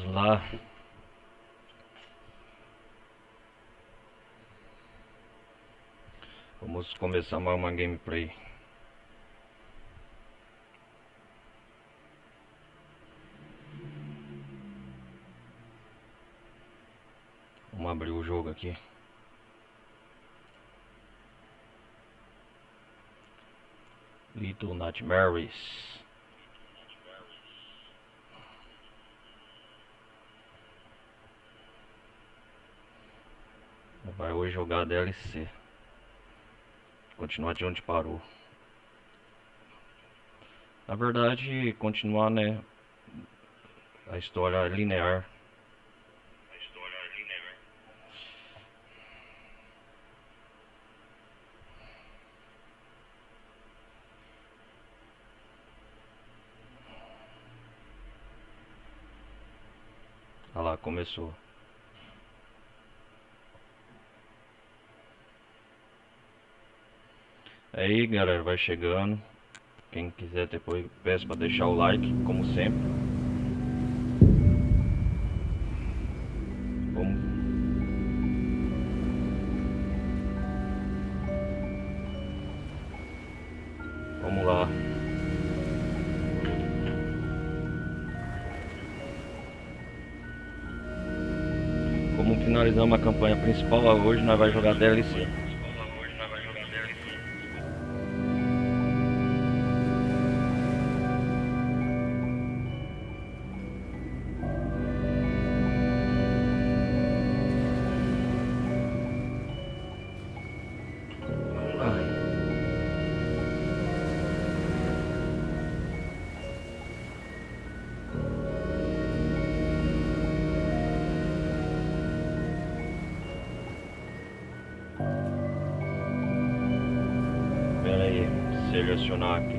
Vamos lá. Vamos começar mais uma gameplay. Vamos abrir o jogo aqui. Little Nightmares. Vai hoje jogar a DLC. Continuar de onde parou. Na verdade, continuar, né? A história linear. Olha lá, começou. Aí, galera, vai chegando. Quem quiser depois peço para deixar o like, como sempre. Vamos lá. Como finalizamos a campanha principal, hoje nós vamos jogar DLC. Pera aí, selecionar aqui.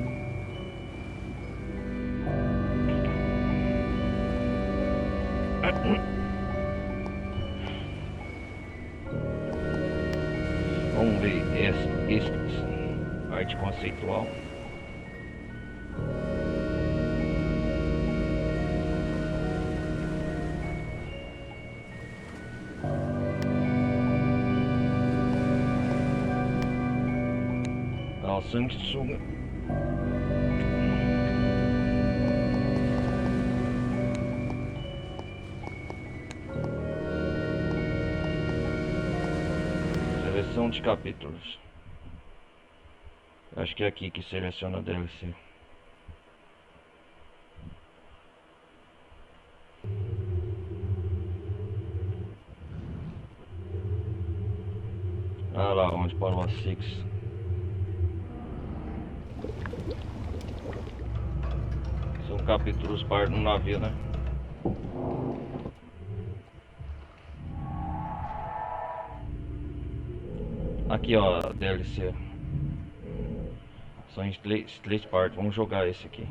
Vamos ver arte conceitual. Samsung. Seleção de capítulos. Acho que é aqui que seleciona a DLC. Ah lá, onde parou a Six. São capítulos para no navio, né? Aqui ó, a DLC. São em três partes. Vamos jogar esse aqui.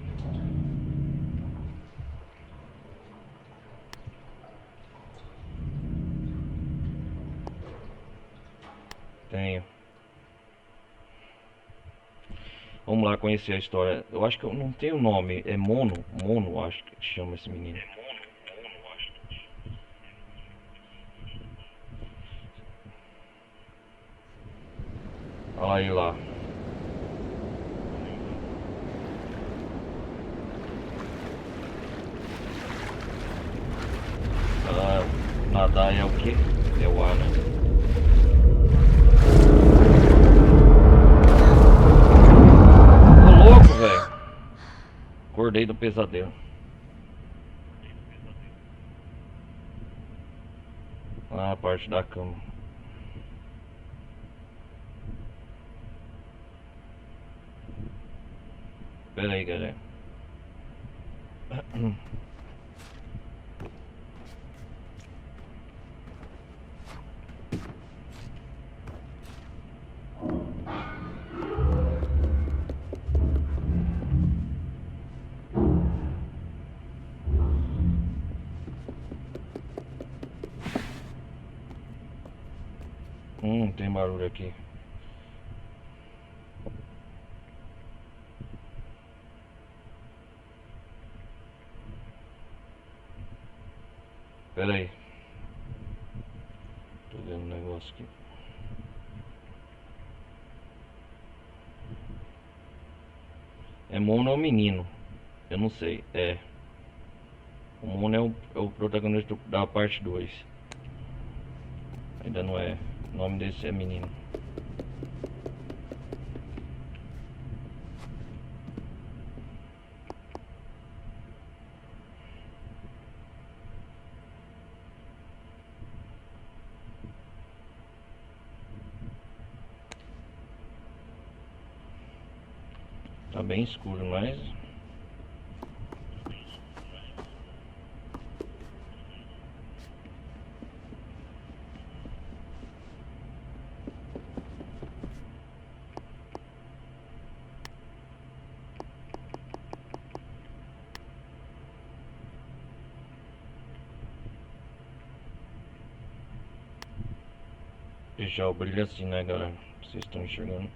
Tenho. Vamos lá conhecer a história. Eu acho que eu não tenho nome. É Mono. Mono, acho que chama esse menino. Olha aí lá. Nadar é o que? É o ar, né? Ô louco, velho. Acordei do pesadelo. Ah, a parte da cama. Pera aí, galera. Tem barulho aqui. Pera aí. Tô vendo um negócio aqui. É Mono ou menino? Eu não sei. É. O Mono é o protagonista da parte 2. Ainda não é. O nome desse é menino. Tá bem escuro, mas... deixar o brilho assim, né, galera? Vocês estão enxergando.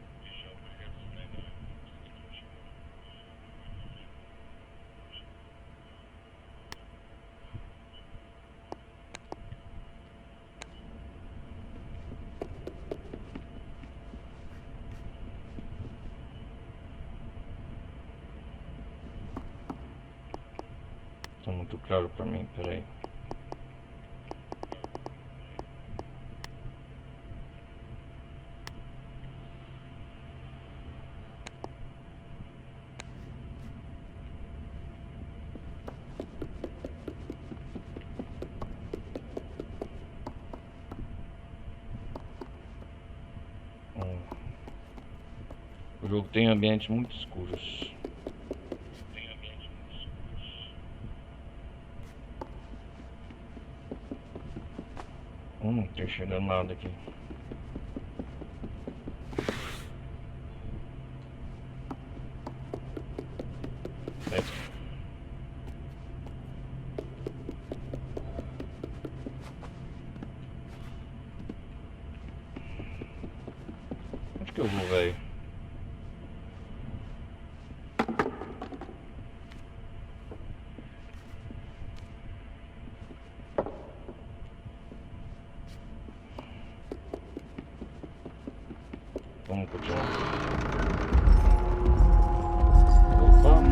Tá muito claro pra mim, peraí. O jogo tem ambientes muito escuros. Não tô enxergando nada aqui. Onde que eu vou, velho? Vamos continuar. Opa.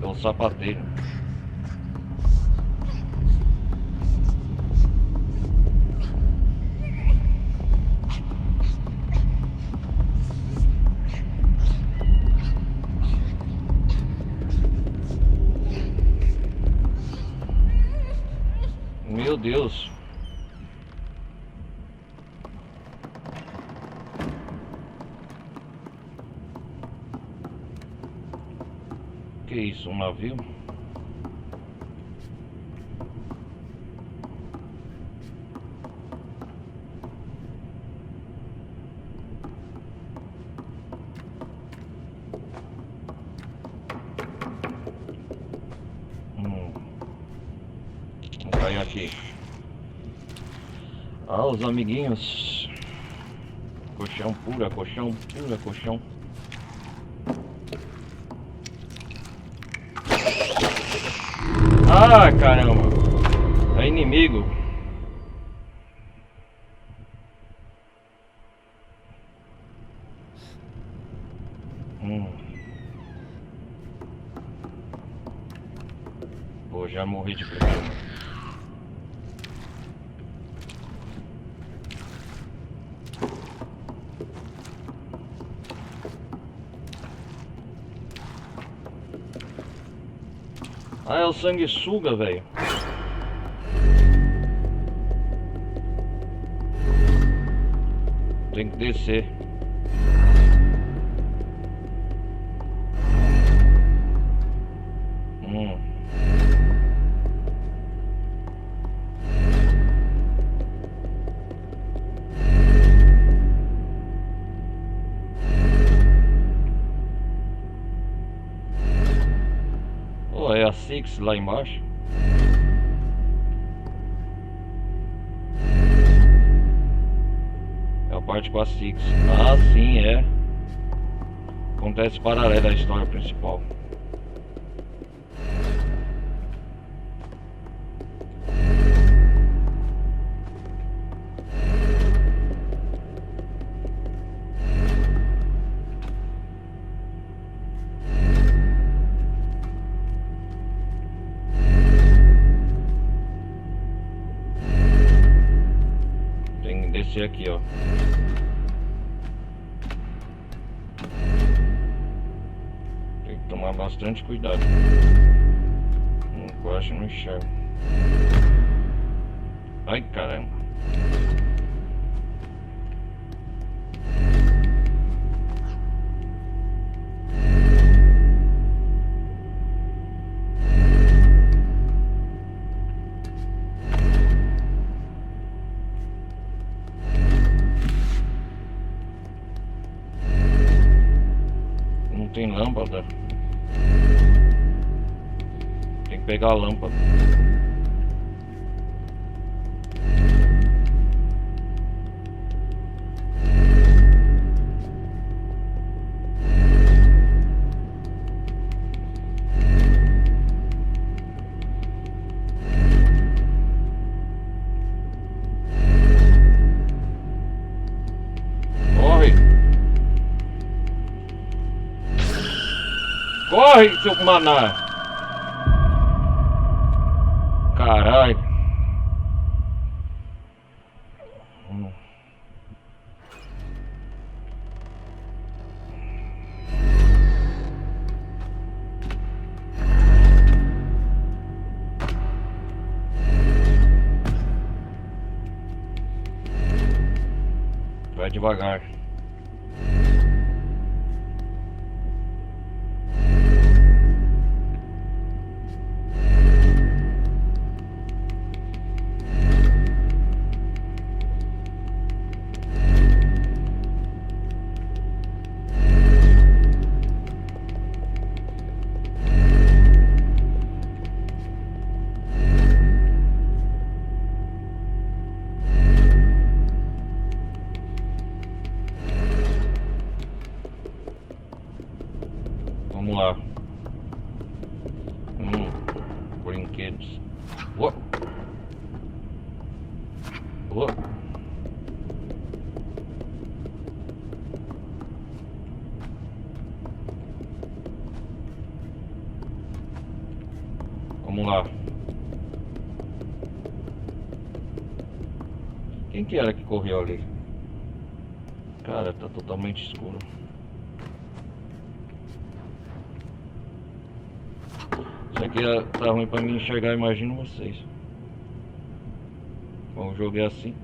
É o sapateiro. Meu Deus. Que isso, um navio? Vamos cair aqui. Ah, os amiguinhos. Colchão, pula, colchão, pula, colchão. Ah, caramba. É inimigo. Pô, já morri de primeira. Ah, é o sanguessuga, velho. Tem que descer. Oh, é a Six lá embaixo. É a parte com a Six. Ah, sim, é. Acontece paralela à história principal. Tem que descer aqui, ó. Tem que tomar bastante cuidado. Quase não enxergo. Ai, caramba. Não tem lâmpada. Tem que pegar a lâmpada. Corre! Corre, seu maná! Caralho! Vai devagar. Vamos lá. Brinquedos. Uou. Uou. Vamos lá. Quem que era que correu ali? Cara, tá totalmente escuro. Isso aqui tá ruim pra mim enxergar, imagino vocês. Bom, o jogo é assim.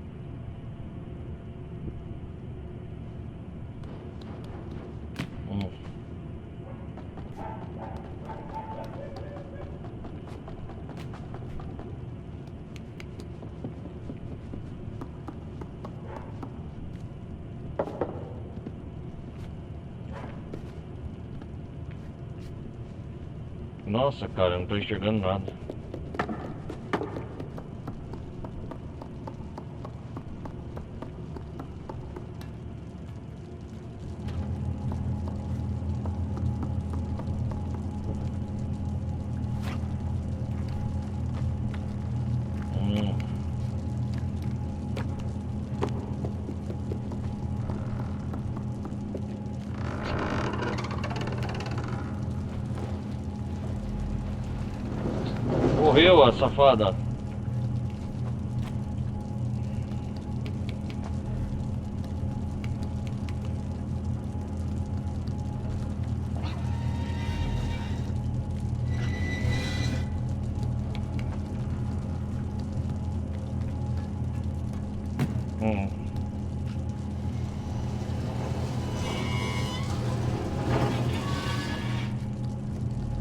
Nossa, cara, eu não tô enxergando nada. Correu a safada.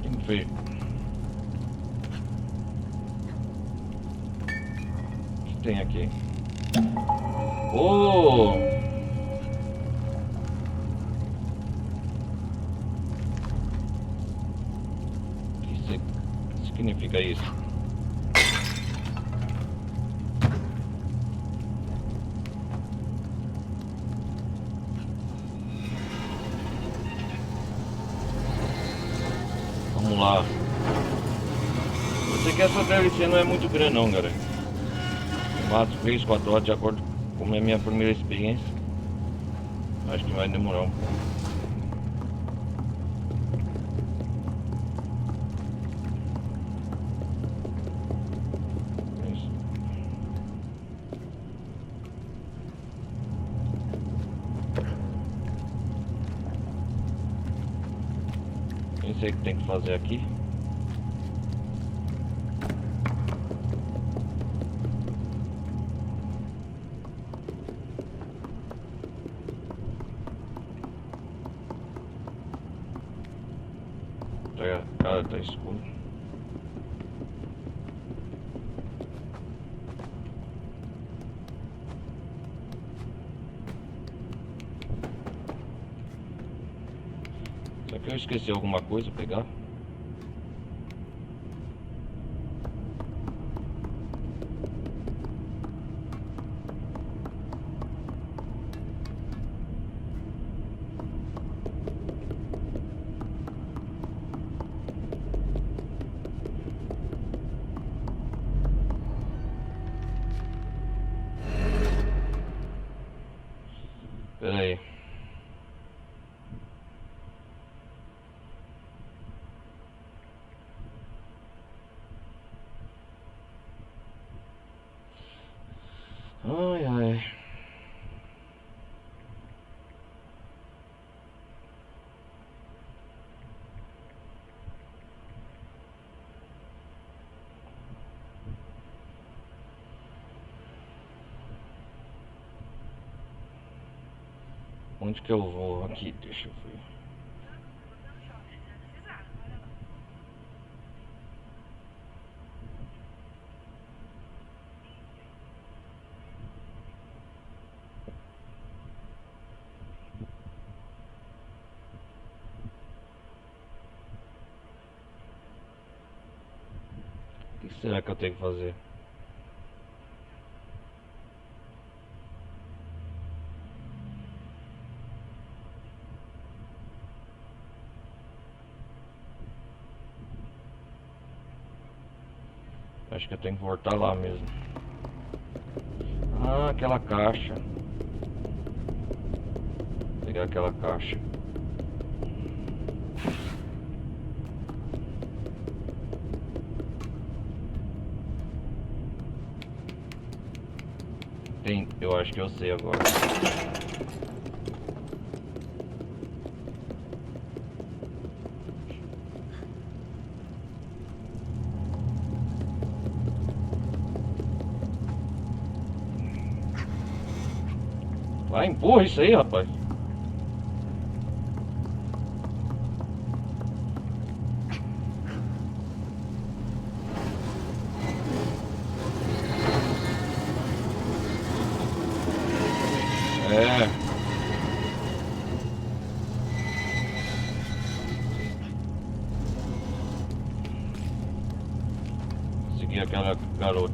Quem fez? O que tem aqui? Oh! O que significa isso? Vamos lá. Eu sei que essa DLC não é muito grande não, galera. Mato 3, 4 horas de acordo com a minha primeira experiência. Acho que vai demorar um pouco. Nem sei o que tem que fazer aqui. Cara, tá escuro. Será que eu esqueci alguma coisa pra pegar? Pera aí. Ai, ai. Onde que eu vou? Aqui, deixa eu ver. O que será que eu tenho que fazer? Acho que eu tenho que voltar lá mesmo. Ah, aquela caixa. Vou pegar aquela caixa. Eu acho que eu sei agora. Vai, empurra isso aí, rapaz. É. Seguir aquela garota.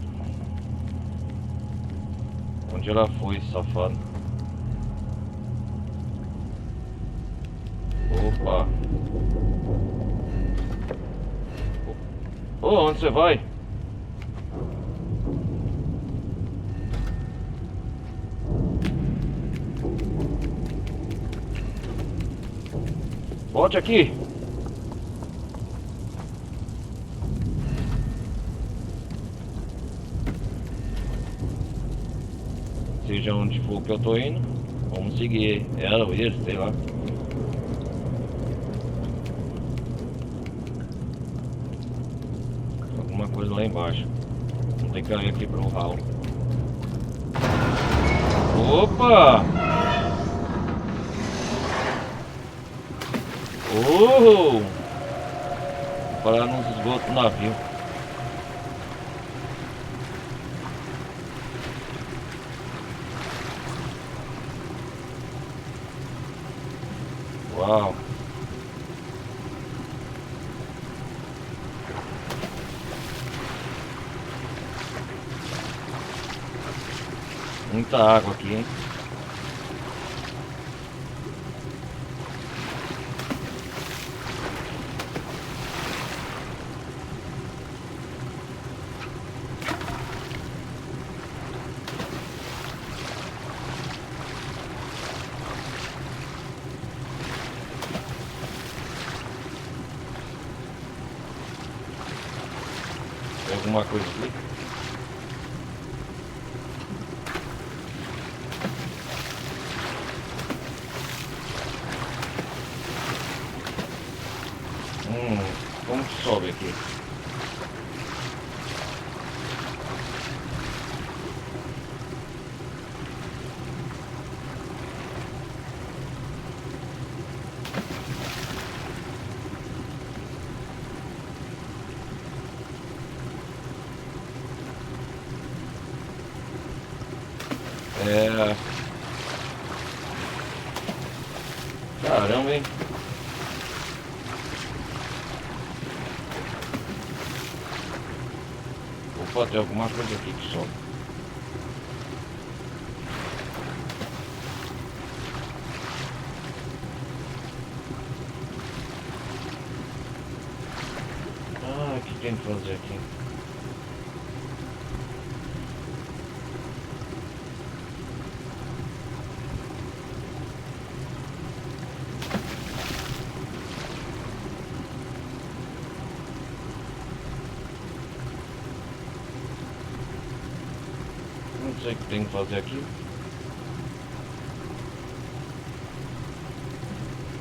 Onde ela foi, safado? Opa. Ô, onde você vai? Volte aqui. Seja onde for que eu tô indo, vamos seguir ela ou ele, sei lá. Alguma coisa lá embaixo. Vamos ter que cair aqui pro hall. Opa! Vou parar nos esgotos do navio. Uau! Muita água aqui, hein? alguma coisa aqui? Como que sobe aqui? Caramba, hein? Opa, tem alguma coisa aqui que sobe. O que tem que fazer aqui? Não sei o que tem que fazer aqui.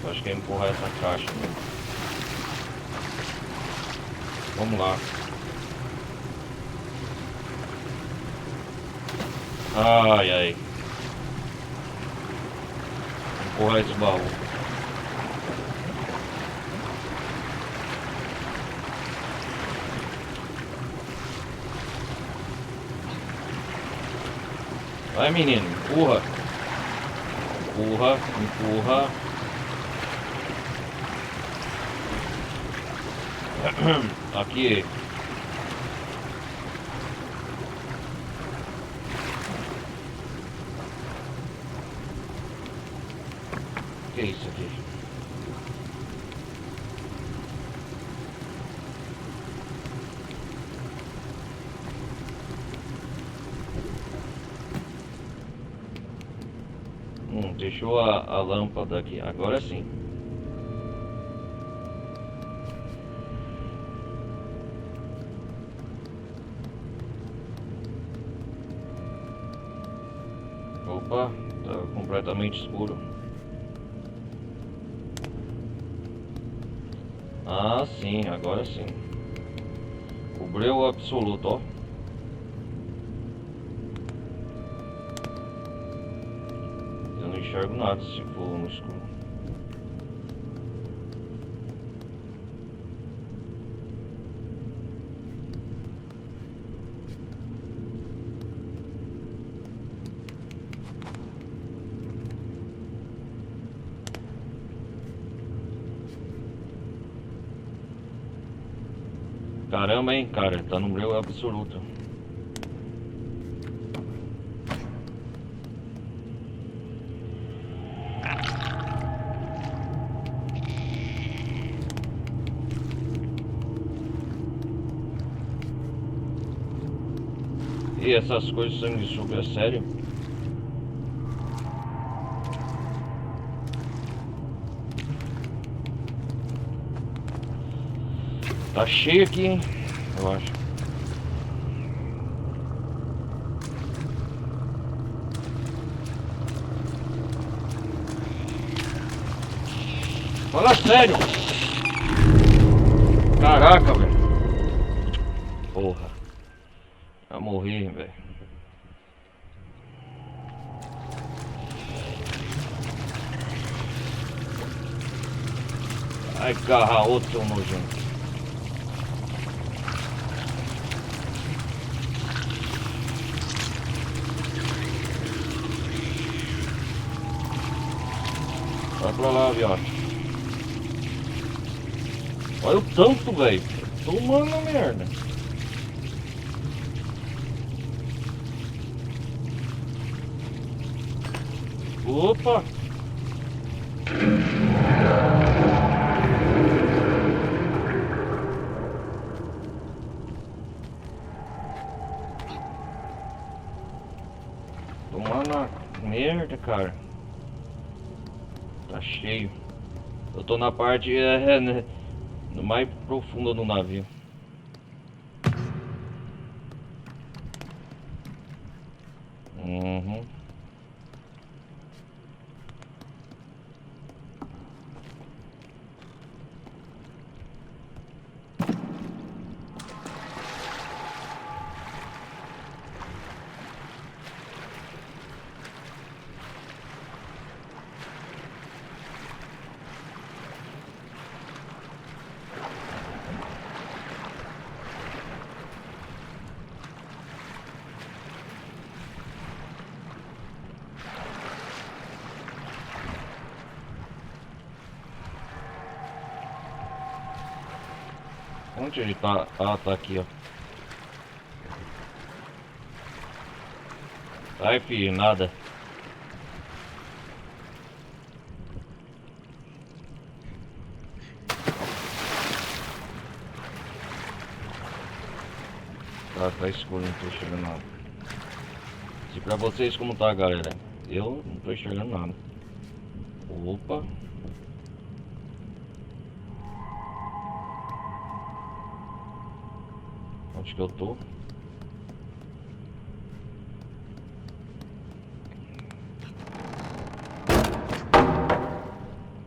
Acho que é empurrar essa caixa mesmo. Vamos lá. Ai, ai. Empurrar esse baú. Vai, menino, empurra. Empurra, empurra. Aqui. O que é isso aqui? Deixou a lâmpada aqui. Agora sim. Opa, tá completamente escuro. Ah, sim, agora sim. Cobriu o absoluto, ó. Eu não enxergo nada se for no escuro. Caramba, hein, cara, tá no breu absoluto. E essas coisas de sanguessuga, é sério? Tá cheio aqui, hein? Eu acho. Fala sério! Caraca, velho. Porra. Já morri, velho. Ai, carra, outro nojento. Vai pra lá, viado. Olha o tanto, velho. Tomando a merda. Opa! Tomando a merda, cara. Tá cheio. Eu tô na parte né, mais profunda do navio. Uhum. Onde ele tá? Ah, tá aqui, ó. Ai, filho, nada. Tá escuro, não tô enxergando nada. Se pra vocês como tá, galera? Eu não tô enxergando nada. Opa. Onde que eu tô?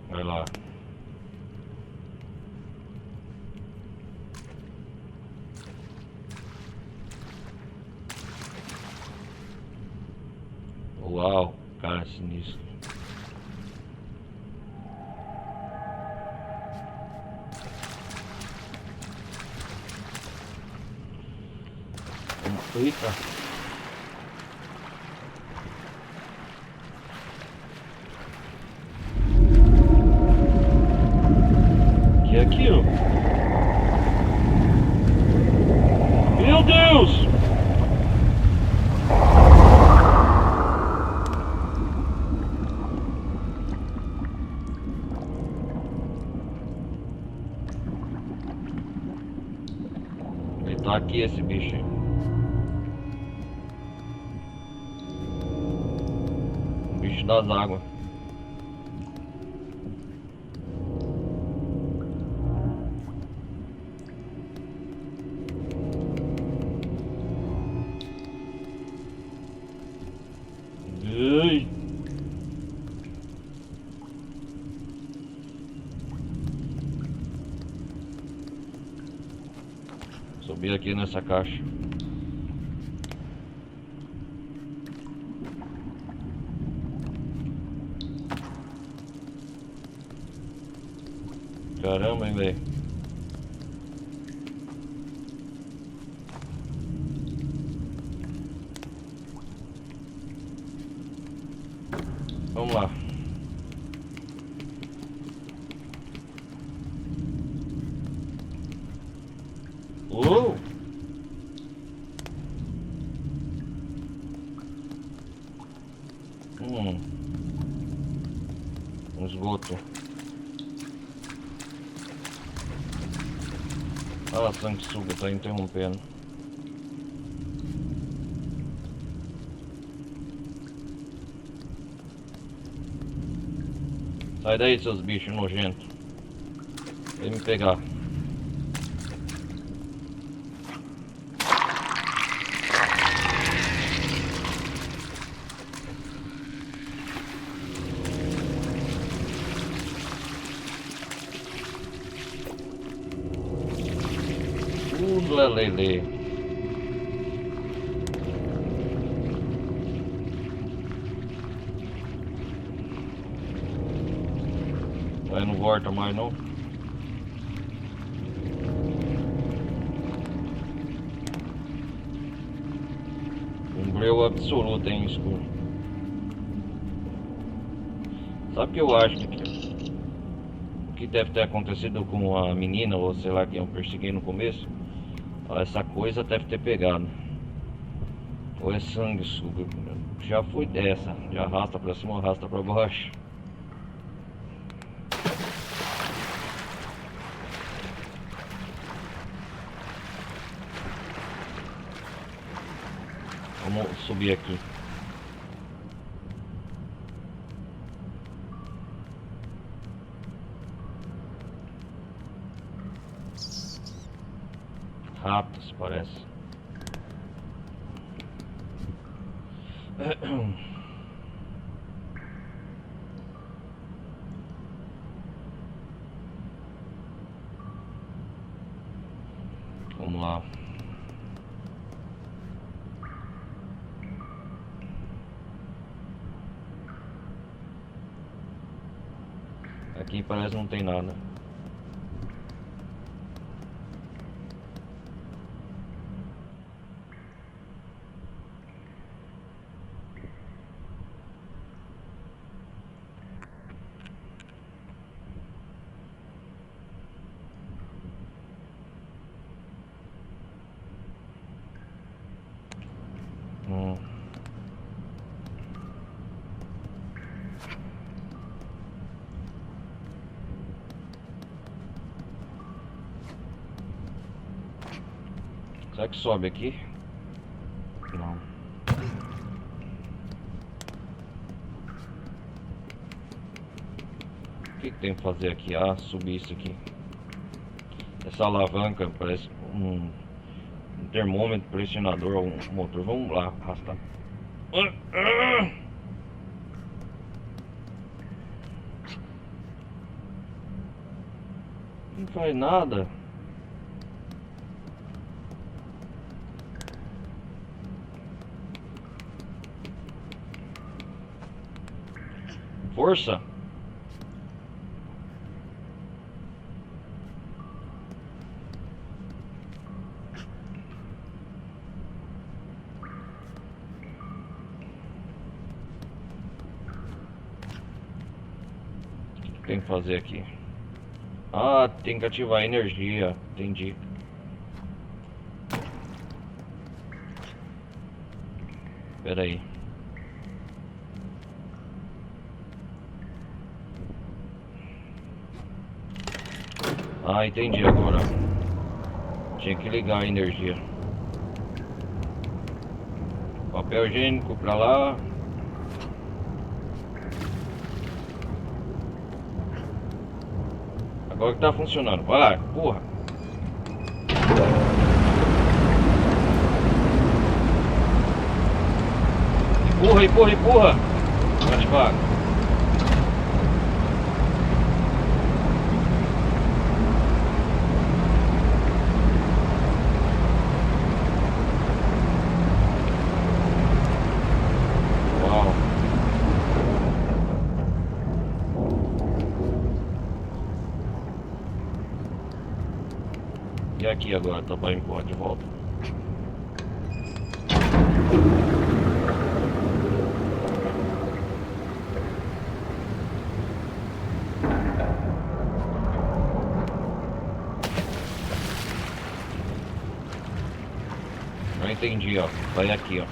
Vai lá. Uau, cara sinistro. Eita. Que é aquilo? Meu Deus! Ele tá aqui, esse bicho aí. O bicho das águas. Ai. Subi aqui nessa caixa. Caramba, hein, velho. Vamos lá. Oh! Um esgoto. Ah, a sanguessuga tá interrompendo. Sai daí, seus bichos nojentos. Vem me pegar. Lelele. Aí não volta mais não. Um breu absoluto em escuro. Sabe o que eu acho que deve ter acontecido com a menina, ou sei lá quem eu persegui no começo? Essa coisa deve ter pegado. Ou é sanguessuga. Já foi dessa. Já arrasta pra cima, arrasta pra baixo. Vamos subir aqui. Ratos, parece. Vamos lá. Aqui parece que não tem nada. Será que sobe aqui? Não. O que tem que fazer aqui? Ah, subir isso aqui. Essa alavanca parece um termômetro, pressionador, um motor. Vamos lá, arrastar. Não faz nada. Força. O que tem que fazer aqui? Ah, tem que ativar a energia. Entendi. Espera aí. Ah, entendi agora. Tinha que ligar a energia. Papel higiênico pra lá. Agora que tá funcionando. Vai lá, empurra. Empurra, empurra, empurra. Mais devagar. Uau. E aqui agora, tá para empurrar de volta. Não entendi, ó. Vai aqui, ó,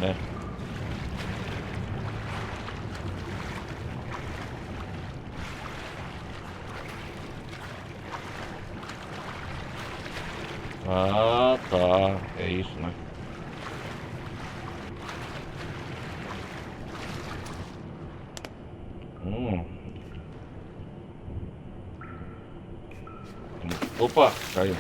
né? Ah, tá. É isso, né? Opa, caiu.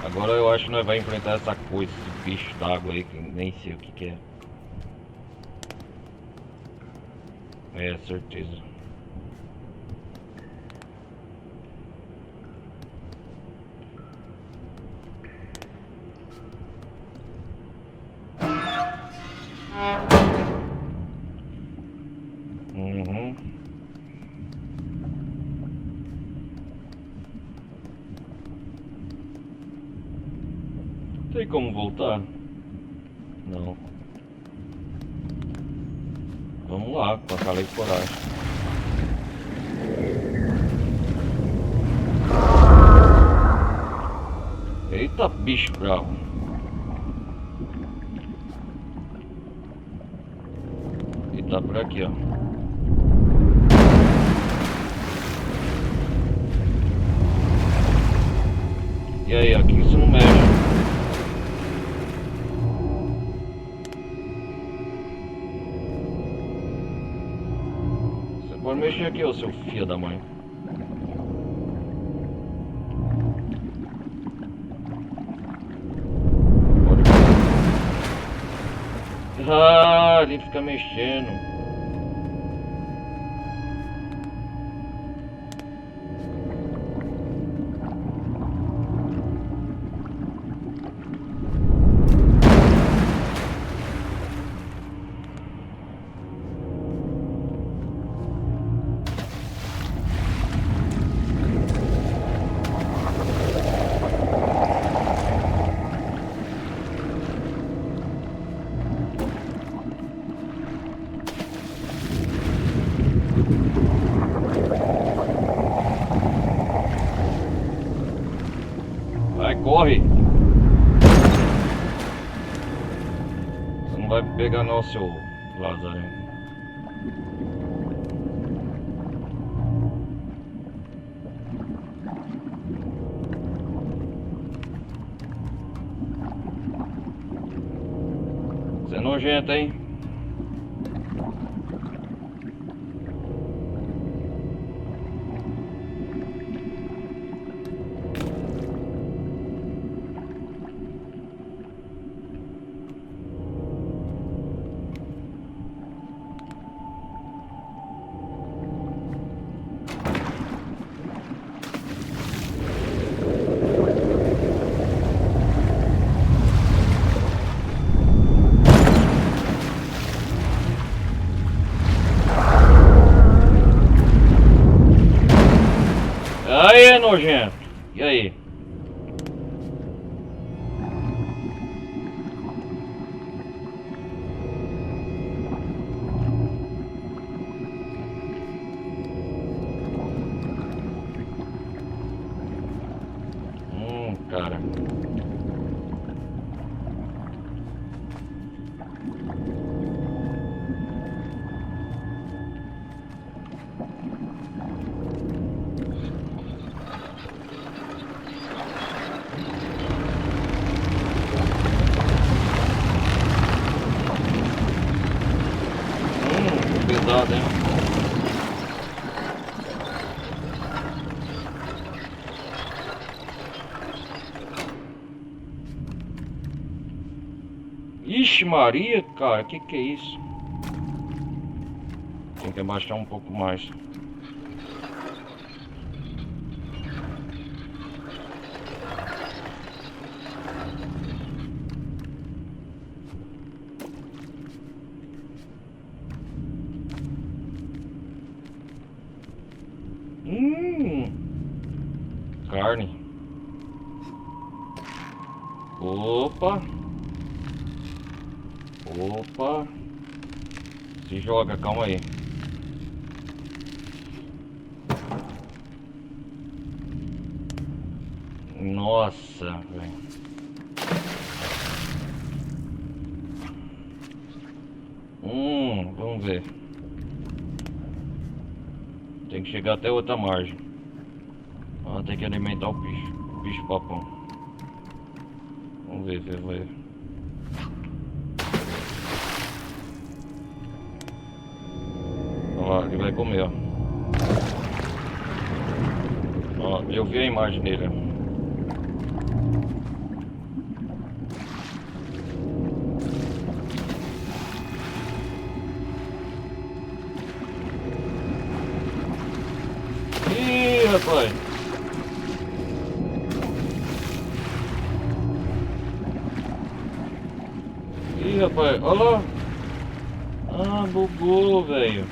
Agora eu acho que nós vamos enfrentar essa coisa, esse bicho d'água aí, que nem sei o que é. É, certeza. Uhum. Tem como voltar? Não. Vamos lá, com a cara de coragem. Eita, bicho bravo. Ele tá por aqui, ó. E aí, aqui isso não mexe. pode mexer aqui, ô seu filho da mãe. Ah, ele fica mexendo. Vai, corre! Você não vai pegar não, seu Lázaro. Você é nojento, hein? Aí, nojento. E aí? Cara. Pesado, hein? Ixi Maria, cara, que é isso? Tem que abaixar um pouco mais. Carne. Opa. Opa. Se joga, calma aí. Nossa, velho. Vamos ver. Tem que chegar até outra margem. Tem que alimentar o bicho papão. Vamos ver, vai. Olha lá, ele vai comer, ó. Ó, eu vi a imagem dele, ó. Ih, rapaz. Ih, rapaz, olha lá. Ah, bugou, velho.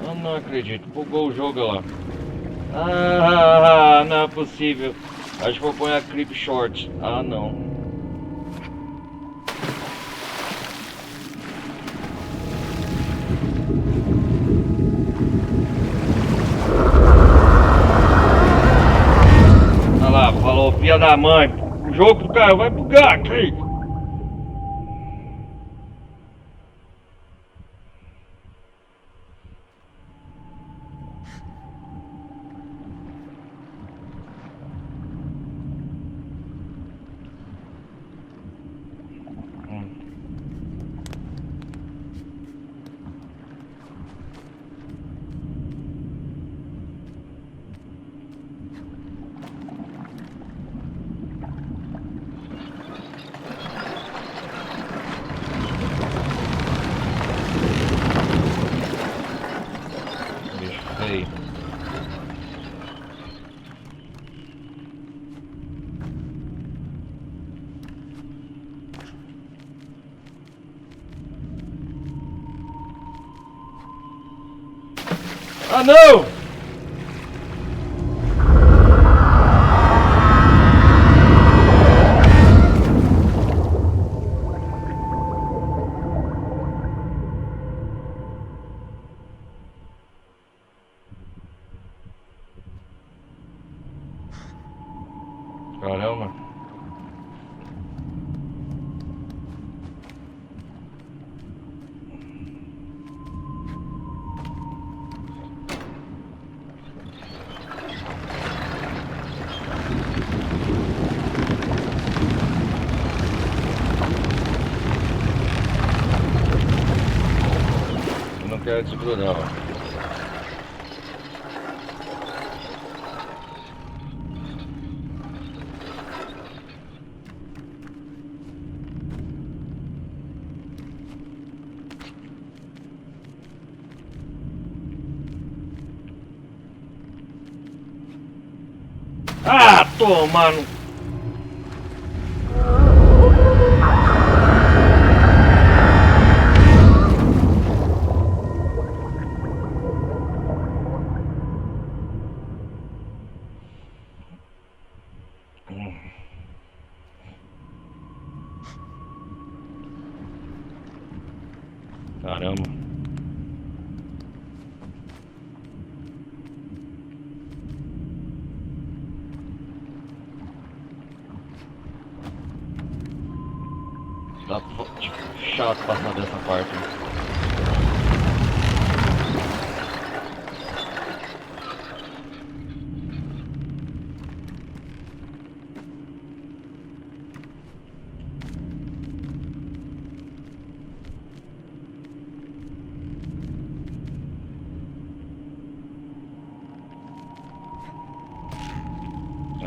Eu não acredito, bugou o jogo lá. Ah, não é possível. Acho que vou pôr a Clip Short. Ah, não. Olha lá, falou, filha da mãe. O jogo do cara vai bugar aqui. Ah, não! Caramba. Eu não quero desgrudar, ó. Ah, tomando. Caramba. Tá chato passar dessa parte.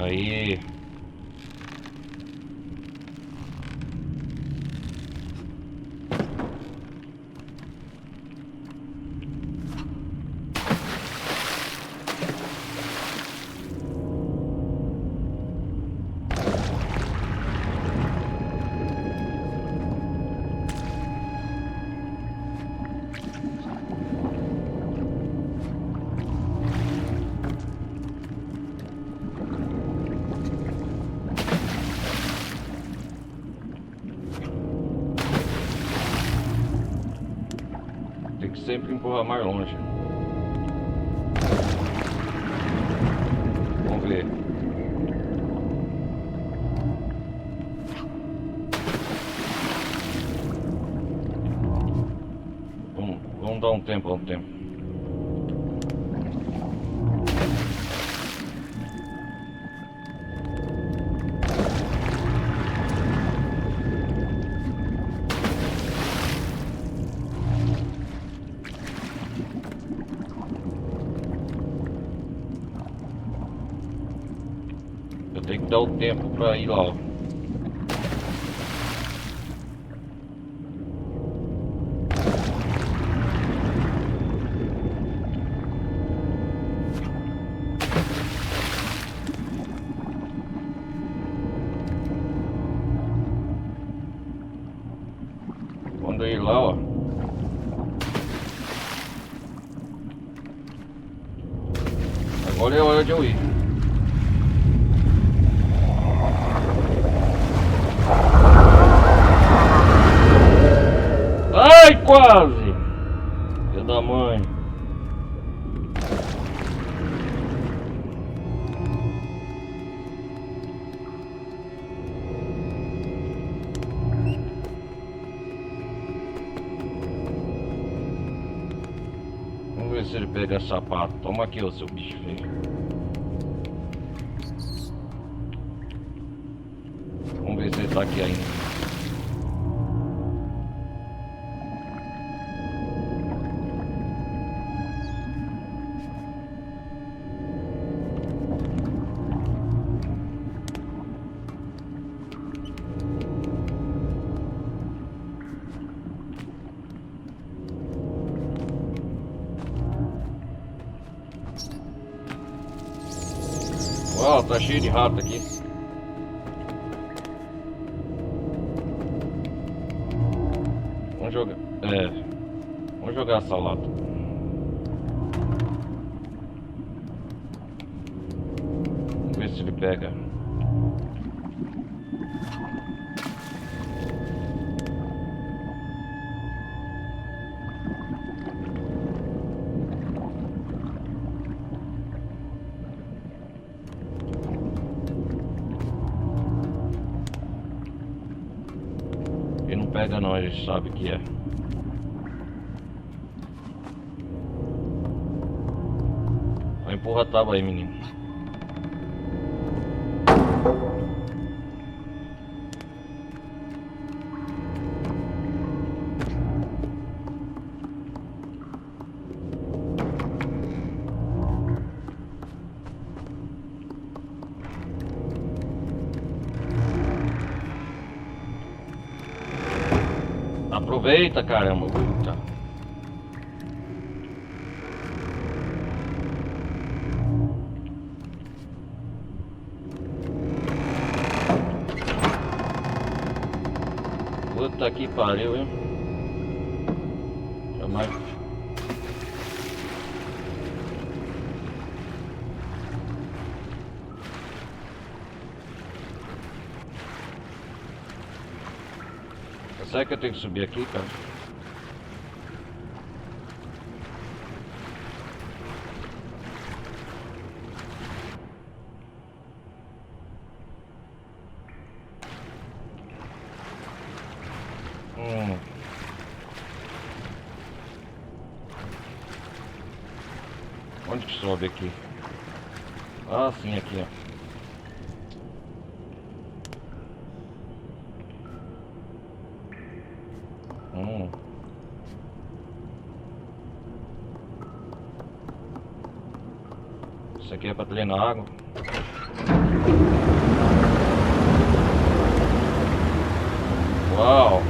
Aí. Tem que sempre empurrar mais longe. Vamos ver. Vamos dar um tempo, Eu tenho que dar o tempo pra ir lá, ó. Quando eu ir lá, ó. Agora é a hora de eu ir. Ai, quase! Filho da mãe. Vamos ver se ele pega sapato. Toma aqui, ô seu bicho feio. Vamos ver se ele tá aqui ainda. Ó, tá cheio de rato aqui. Vamos jogar. Vamos jogar essa lata. se ele pega. Ele não pega não, ele sabe que é. Empurra a tábua aí, menino. Aproveita, caramba. Puta. Puta que pariu, hein? Jamais. Será que eu tenho que subir aqui, cara? Onde que sobe aqui? Ah, sim, aqui, ó. Isso aqui é pra treinar água. Uau!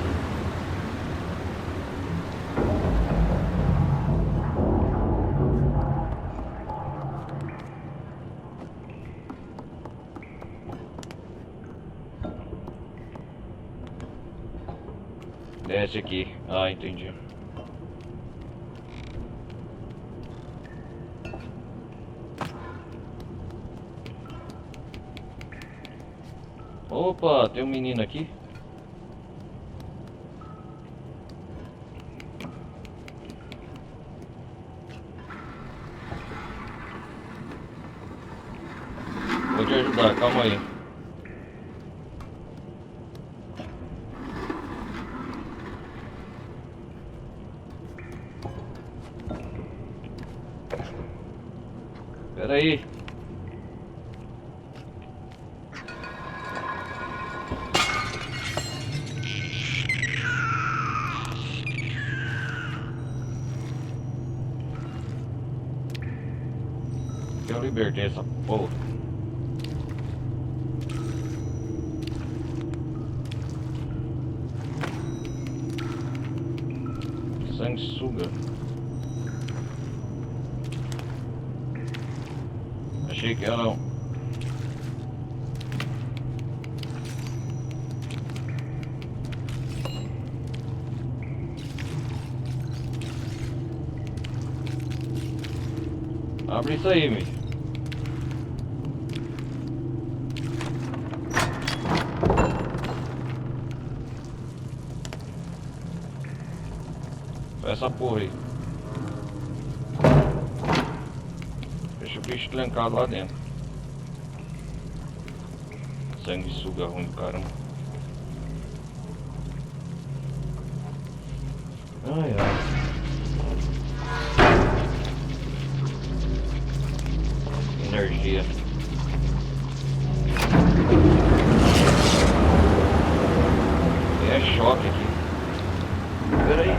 Desce aqui. Ah, entendi. Opa, tem um menino aqui. Vou te ajudar, calma aí. Pera aí. Eu libertei essa porra. Sanguessuga. Achei que era um... Abre isso aí, meu. Essa porra aí. Deixa o bicho trancado lá dentro. Sanguessuga ruim, caramba. Ai, ai. Energia. É choque aqui. Pera aí.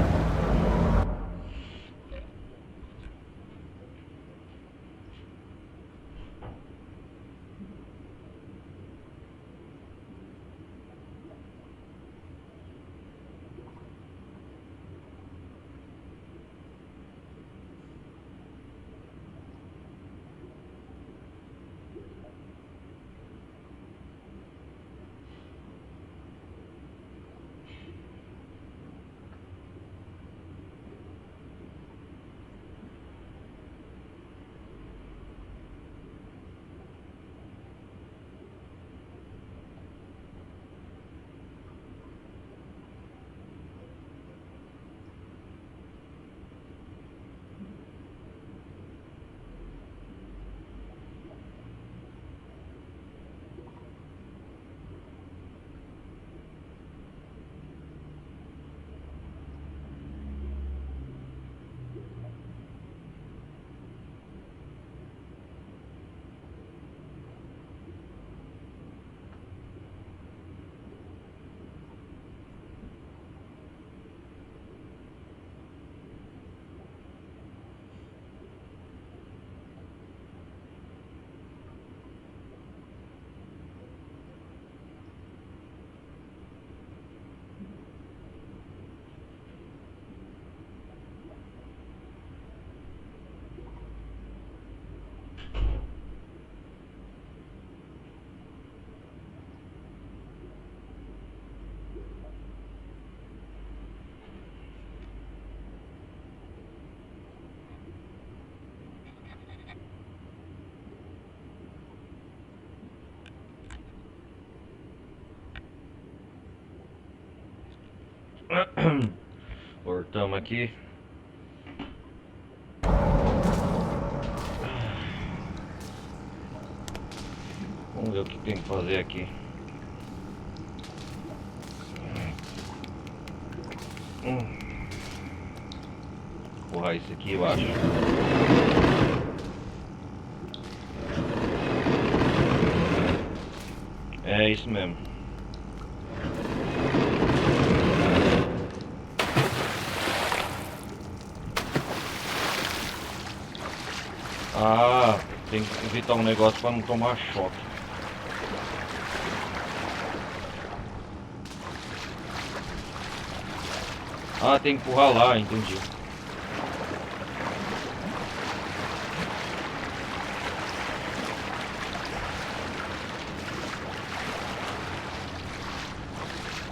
Cortamos aqui. Vamos ver o que tem que fazer aqui. Empurrar isso aqui, eu acho. É isso mesmo. Ah, tem que evitar um negócio para não tomar choque. Ah, tem que empurrar lá, entendi.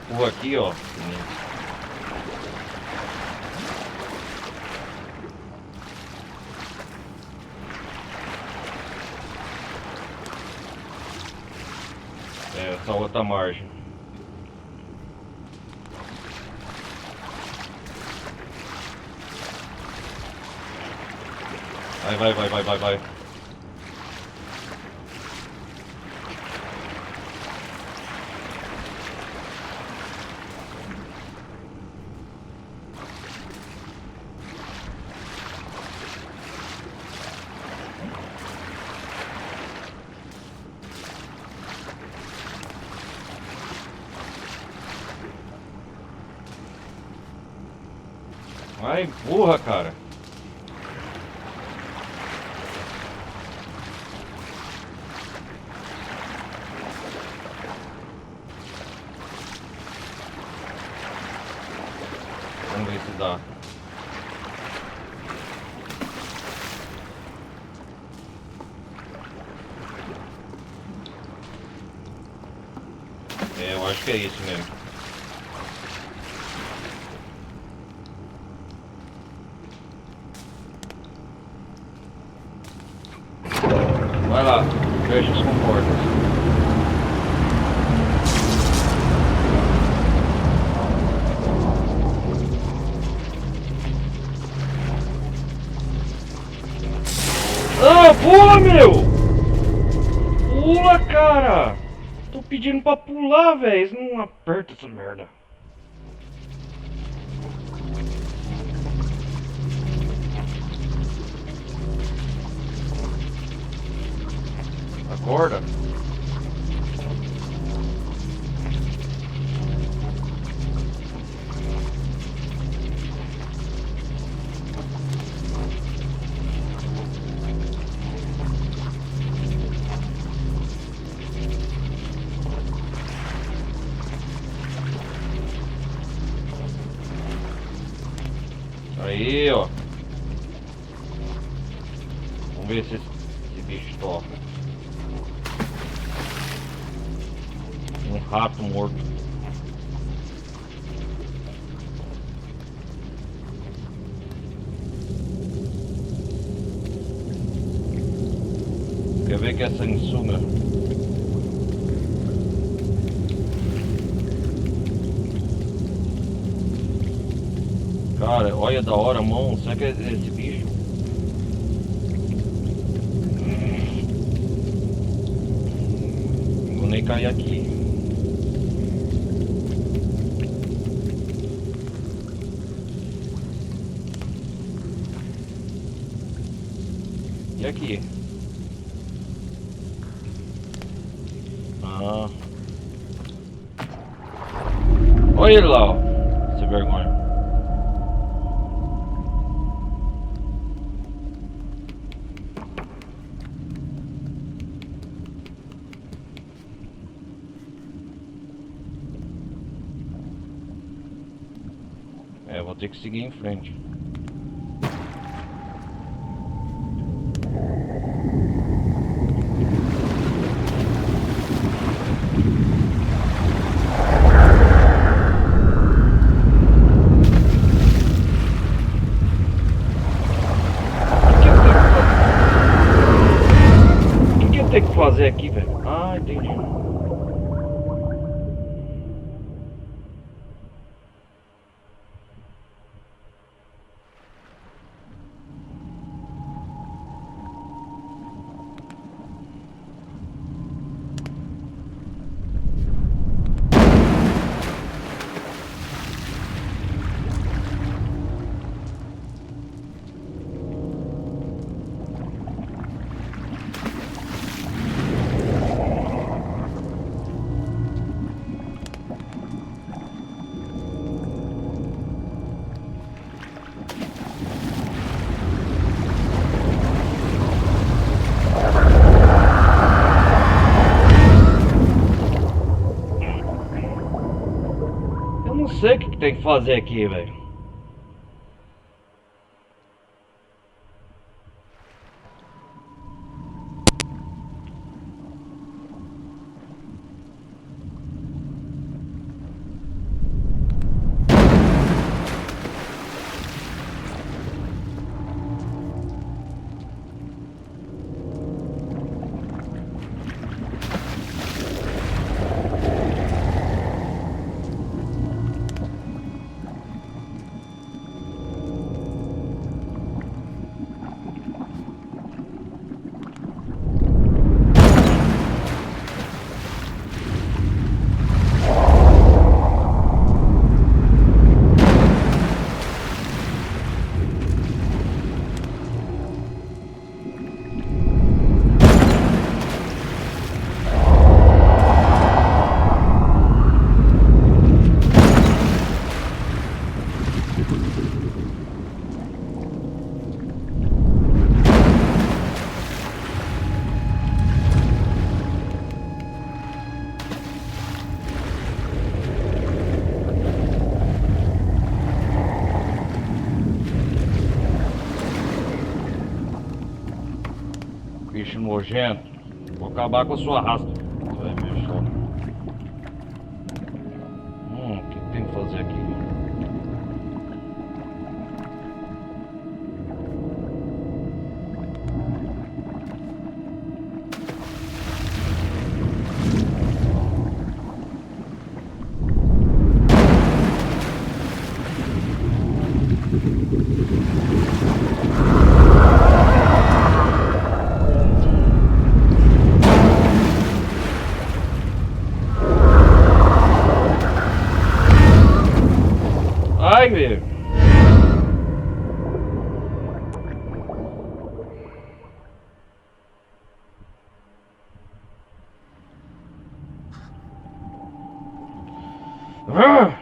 Empurra aqui, ó. É, essa outra margem. Vai. Vai, empurra, cara. Vamos ver se dá. É, eu acho que é isso mesmo. Vai lá, fecha as comportas. Ah, pula, meu! Pula, cara! Tô pedindo pra pular, velho. Não aperta essa merda. Acorda. Aí, ó. Vamos ver se esse bicho toca. Um rato morto. Quer ver que é sanguessuga? Cara, olha da hora a mão. Será que é esse bicho? Não vou nem cair aqui. E aqui? Ah. Olha ele lá, ó. Sem vergonha. É, vou ter que seguir em frente. O que eu tenho que fazer aqui, velho? Ah, entendi. Eu não sei o que tem que fazer aqui, velho. Bicho nojento. Vou acabar com a sua raça. Vai, bicho. O que tem que fazer aqui? Ai, meu. Ah!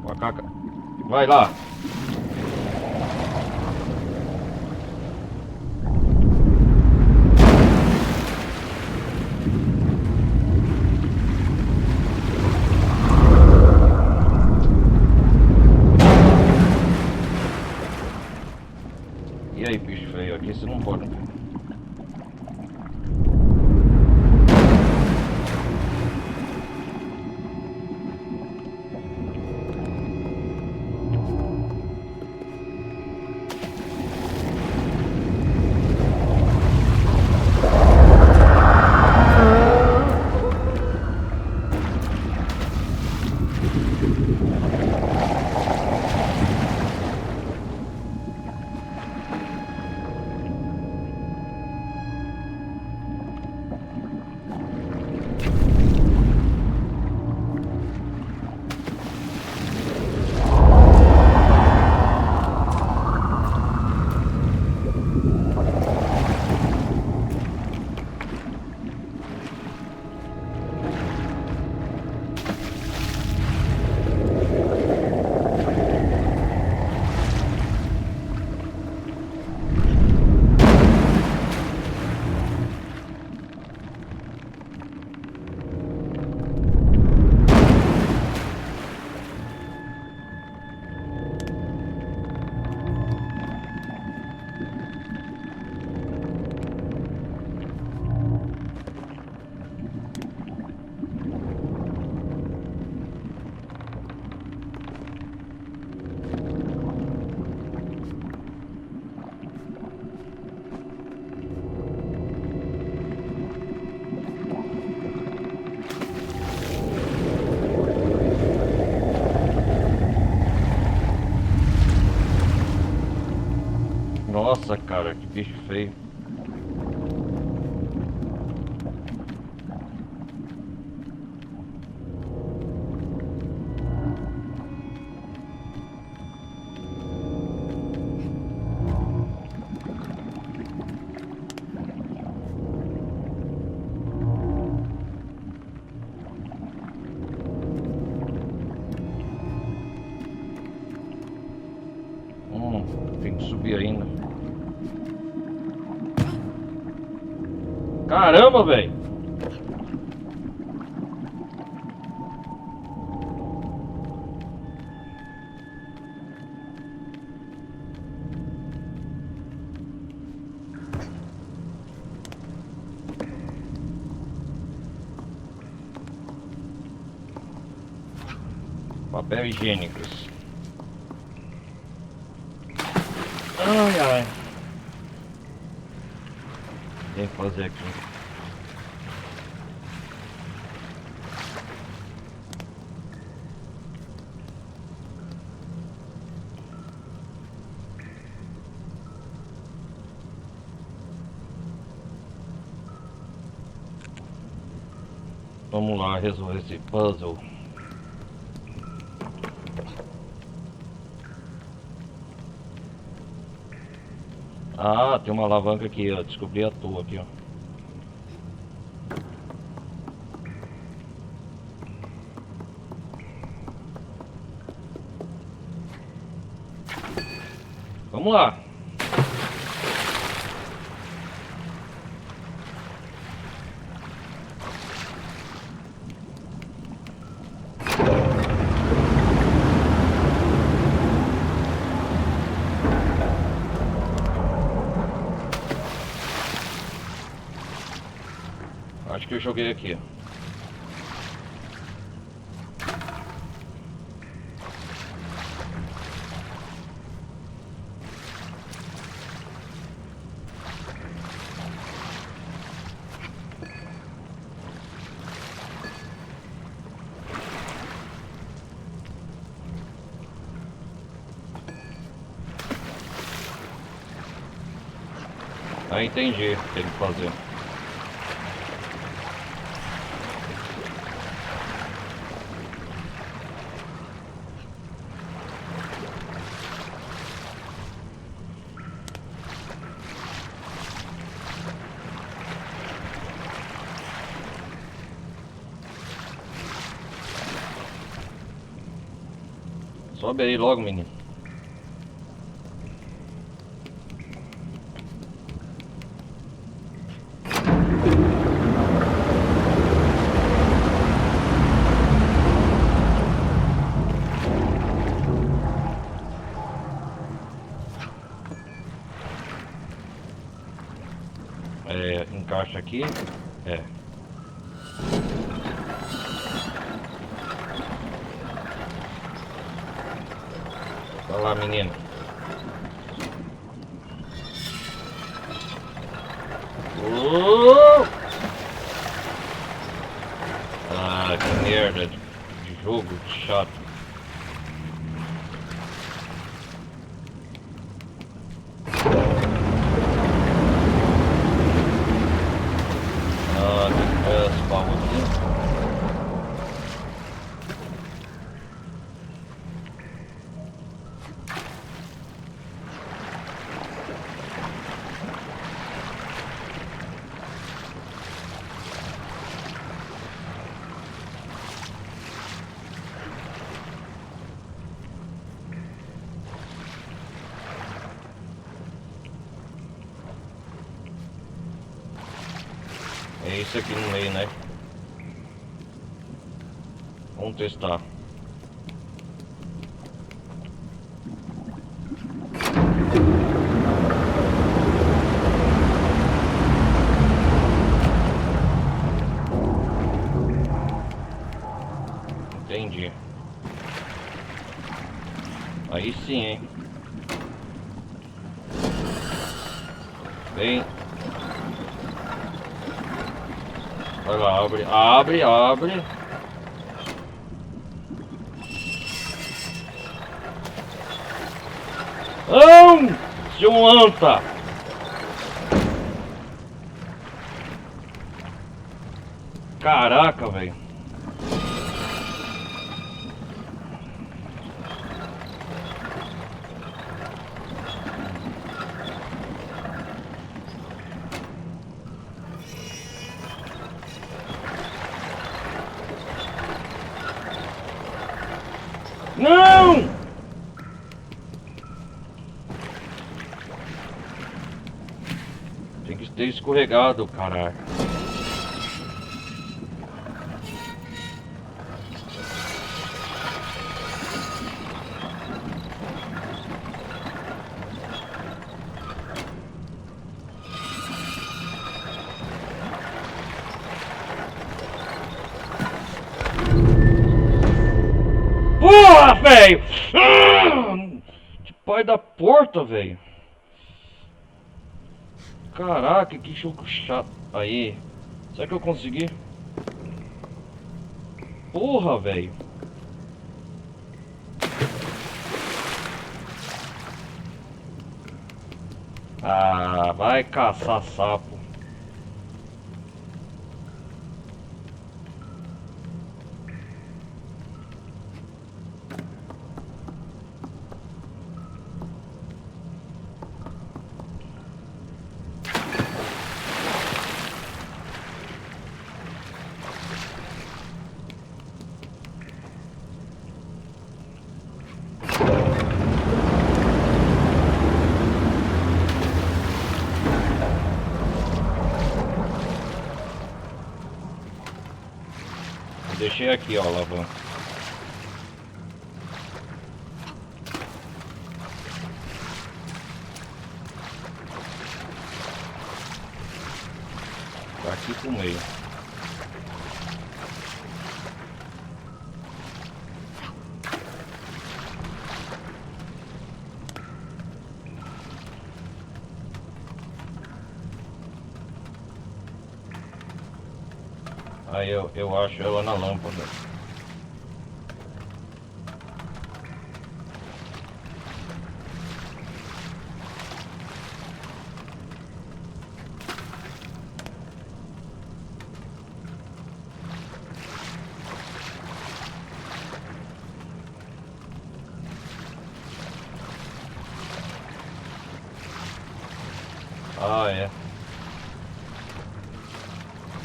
Macaca. Vai lá. E aí, bicho feio, aqui você não pode. Nossa, cara, que bicho feio. Tem que subir ainda. Caramba, velho. Papel higiênicos. Ai, ai. Tem que fazer aqui. Vamos lá resolver esse puzzle. Ah, tem uma alavanca aqui, ó. Descobri à toa aqui, ó. Vamos lá. Acho que eu joguei aqui. Ah, entendi o que tem que fazer. Sobe aí logo, menino. É, encaixa aqui. É. Vai lá, menino. Ah, que merda de jogo chato. Ah, tem esse baú aqui. É isso aqui no meio, né? Vamos testar. Entendi. Aí sim, hein? Bem. Vai lá, abre, abre, abre. Não! Seu anta! Caraca, velho. Não! Tem que ter escorregado, caralho. Porra, velho! Que pai da porta, velho! Caraca, que jogo chato. Aí. Será que eu consegui? Porra, velho. Ah, vai caçar sapo. Deixei aqui, ó, a alavanca. Tá aqui pro meio. Aí eu acho ela na lâmpada. Ah, é.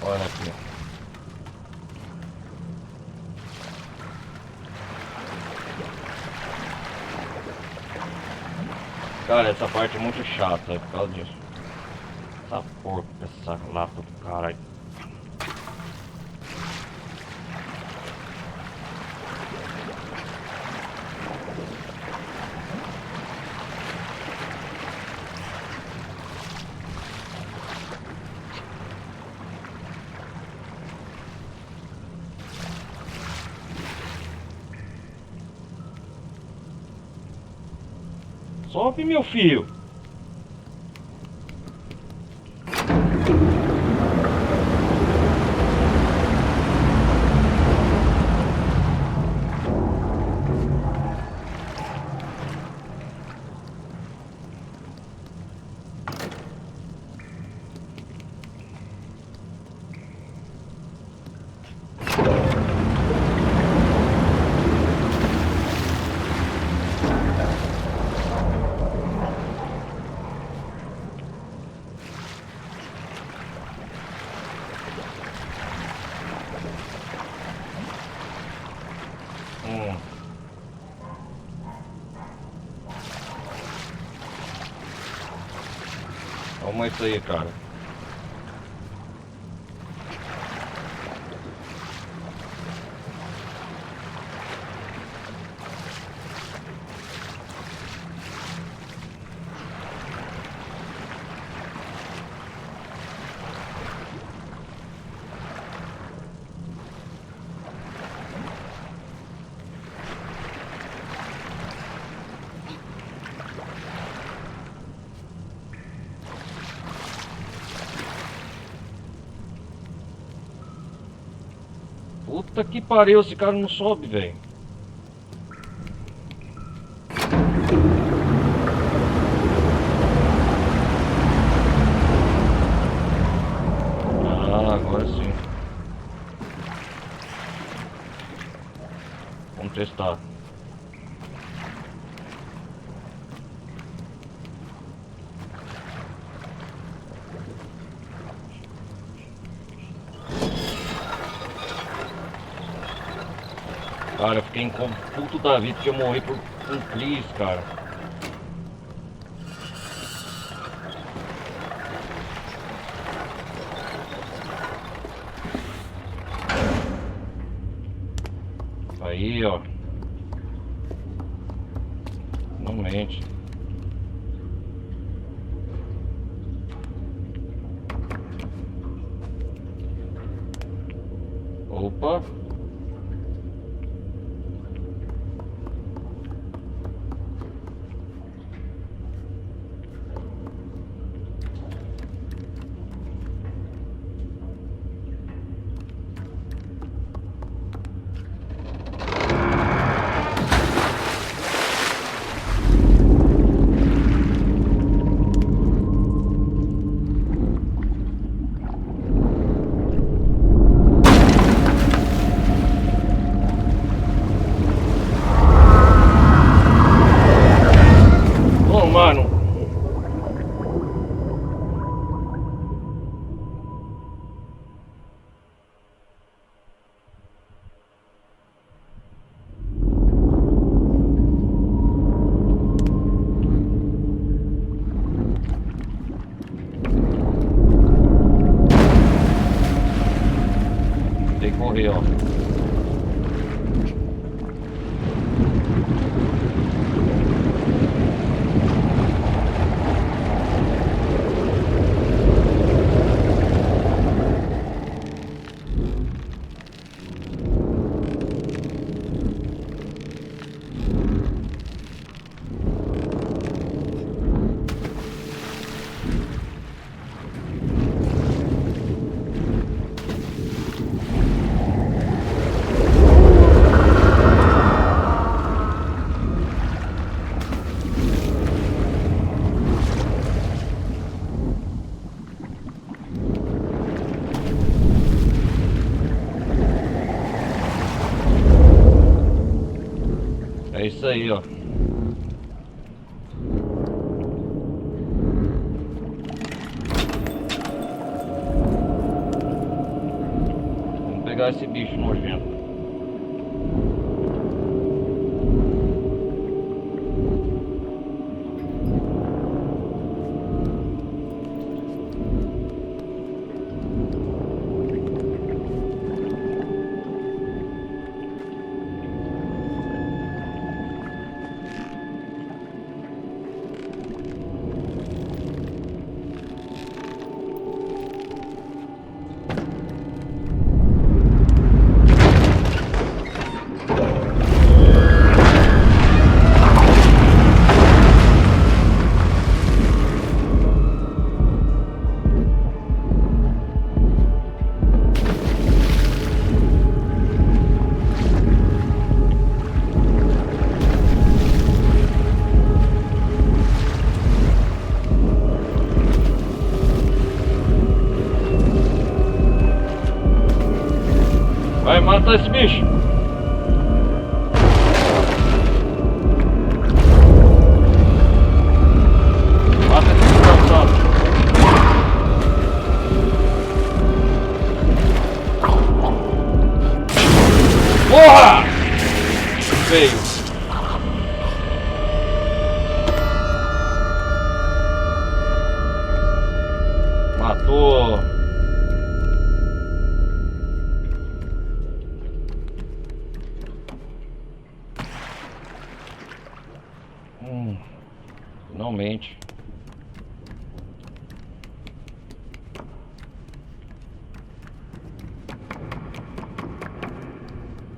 Olha aqui. Cara, essa parte é muito chata, é por causa disso. Essa porca, essa lata do caralho. Sobe, meu filho. Toma isso aí, cara. Puta que pariu, esse cara não sobe, velho. Ah, agora sim. Vamos testar. Cara, eu fiquei com puto da vida que eu morri por um Cris, cara. Aí, ó. Não mente. Opa. Ô, mano. Tem que correr, ó. É isso aí, ó. Vamos pegar esse bicho nojento. Vai matar esse bicho. Mata esse desgraçado. Porra! Feio. Matou. Finalmente.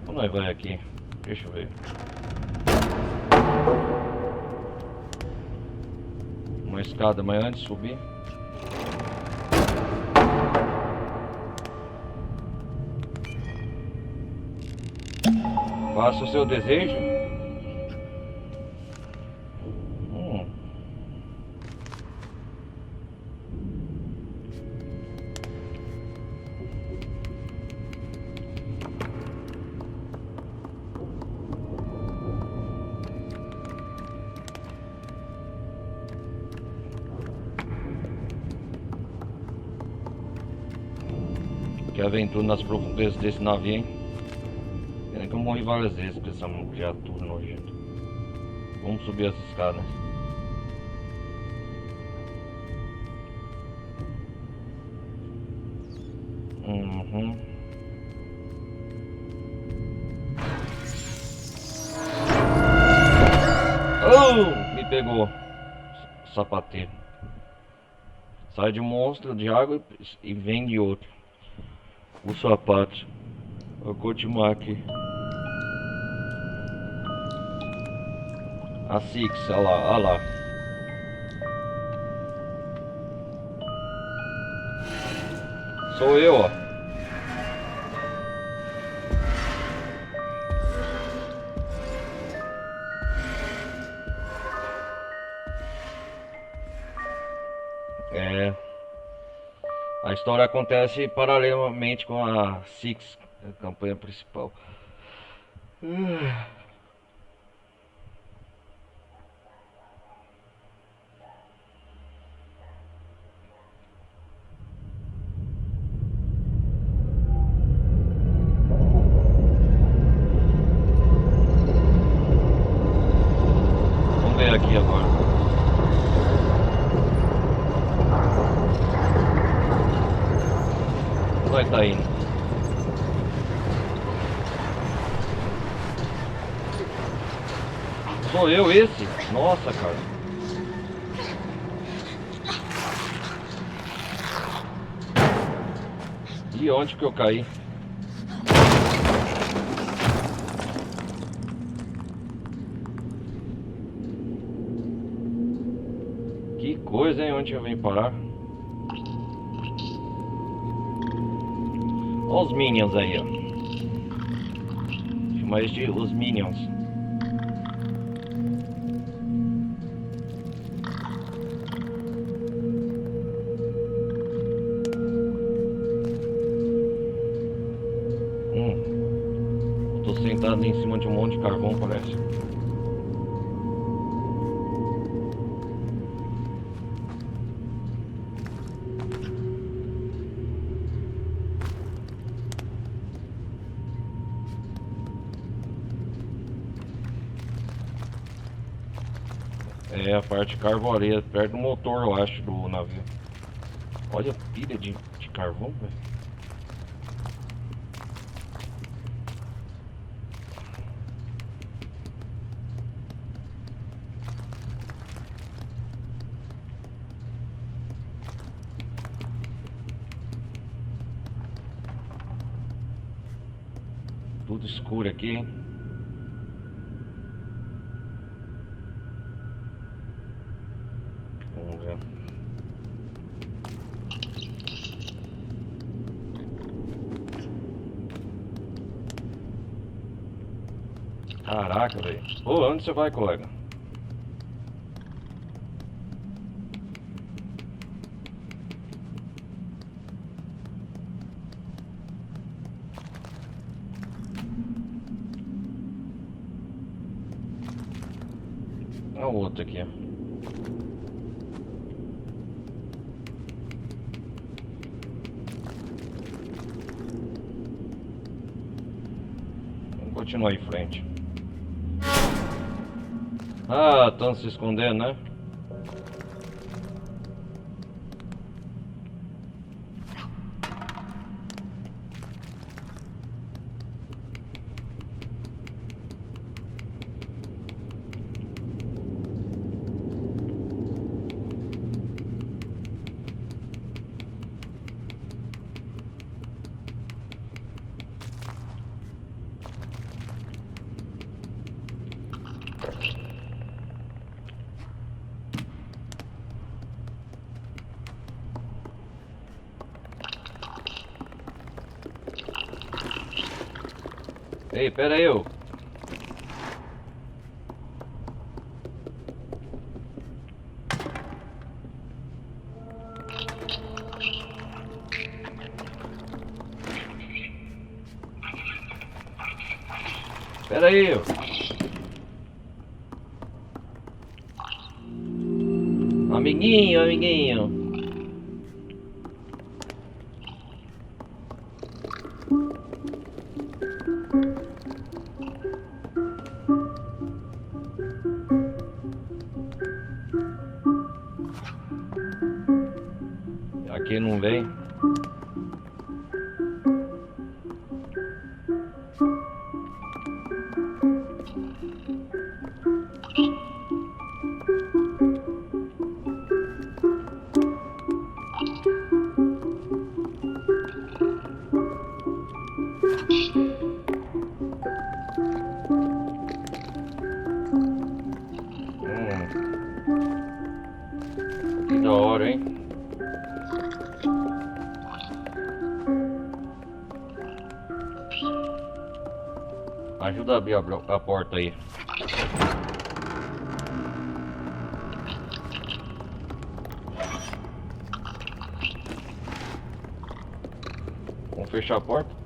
Onde nós vai aqui? Deixa eu ver. Uma escada, mas antes de subir. Faça o seu desejo. Que aventura nas profundezas desse navio, hein? Pena que eu morri várias vezes com essa criatura nojenta. Vamos subir essas escadas. Me pegou. Sapateiro. Sai de um monstro de água e vem de outro. O sapato. Vou continuar aqui. A Six, olha lá, olha lá. Sou eu, ó. É. A história acontece paralelamente com a Six, a campanha principal. Vamos ver aqui agora. Vai tá indo. Sou eu esse? Nossa, cara. E onde que eu caí? Que coisa, hein? Onde eu vim parar? Olha os Minions aí, ó. Chama eles de os Minions. Tô sentado em cima de um monte de carvão, parece. É a parte carvoreira, perto do motor, eu acho, do navio. Olha a pilha de carvão, velho. Tudo escuro aqui, hein? Vamos ver. Caraca, velho. Ô, onde você vai, colega? Olha o outro aqui, ó. Vamos continuar em frente. Ah, estão se escondendo, né? Ei, pera aí, ô. Pera aí, ô. Amiguinho, amiguinho. Aqui não vem. Que da hora, hein? Ajuda a abrir a porta aí. Vamos fechar a porta?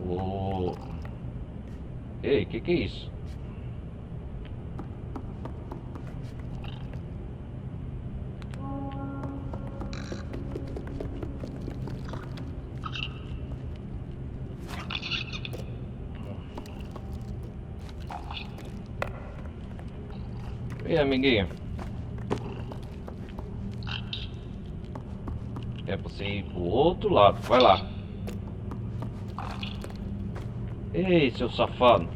Oh. Ei, que é isso? Ei, amiguinho. É pra você ir pro outro lado. Vai lá. Ei, seu safado.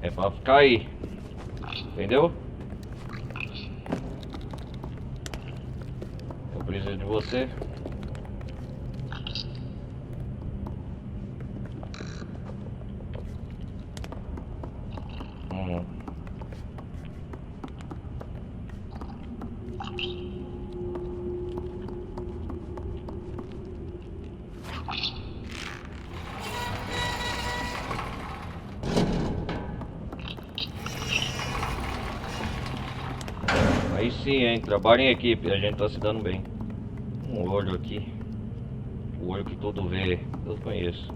É pra ficar aí. Entendeu? Eu preciso de você. Aí sim, hein? Trabalho em equipe, a gente tá se dando bem. Um olho aqui. O olho que tudo vê, eu conheço.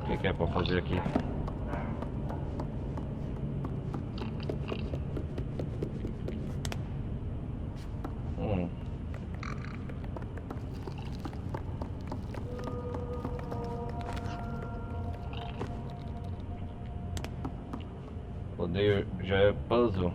O que é pra fazer aqui? Poder já é puzzle.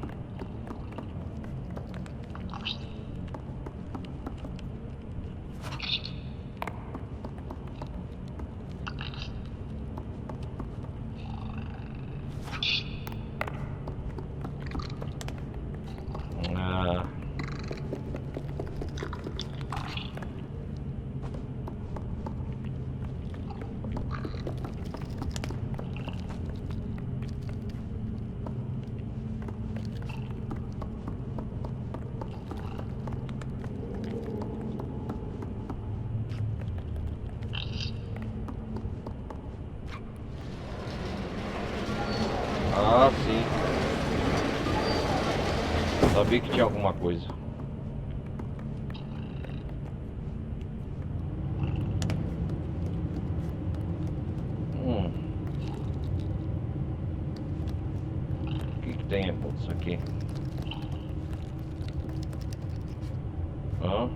Ah, sim. Sabia que tinha alguma coisa. O que tem isso aqui? Hã?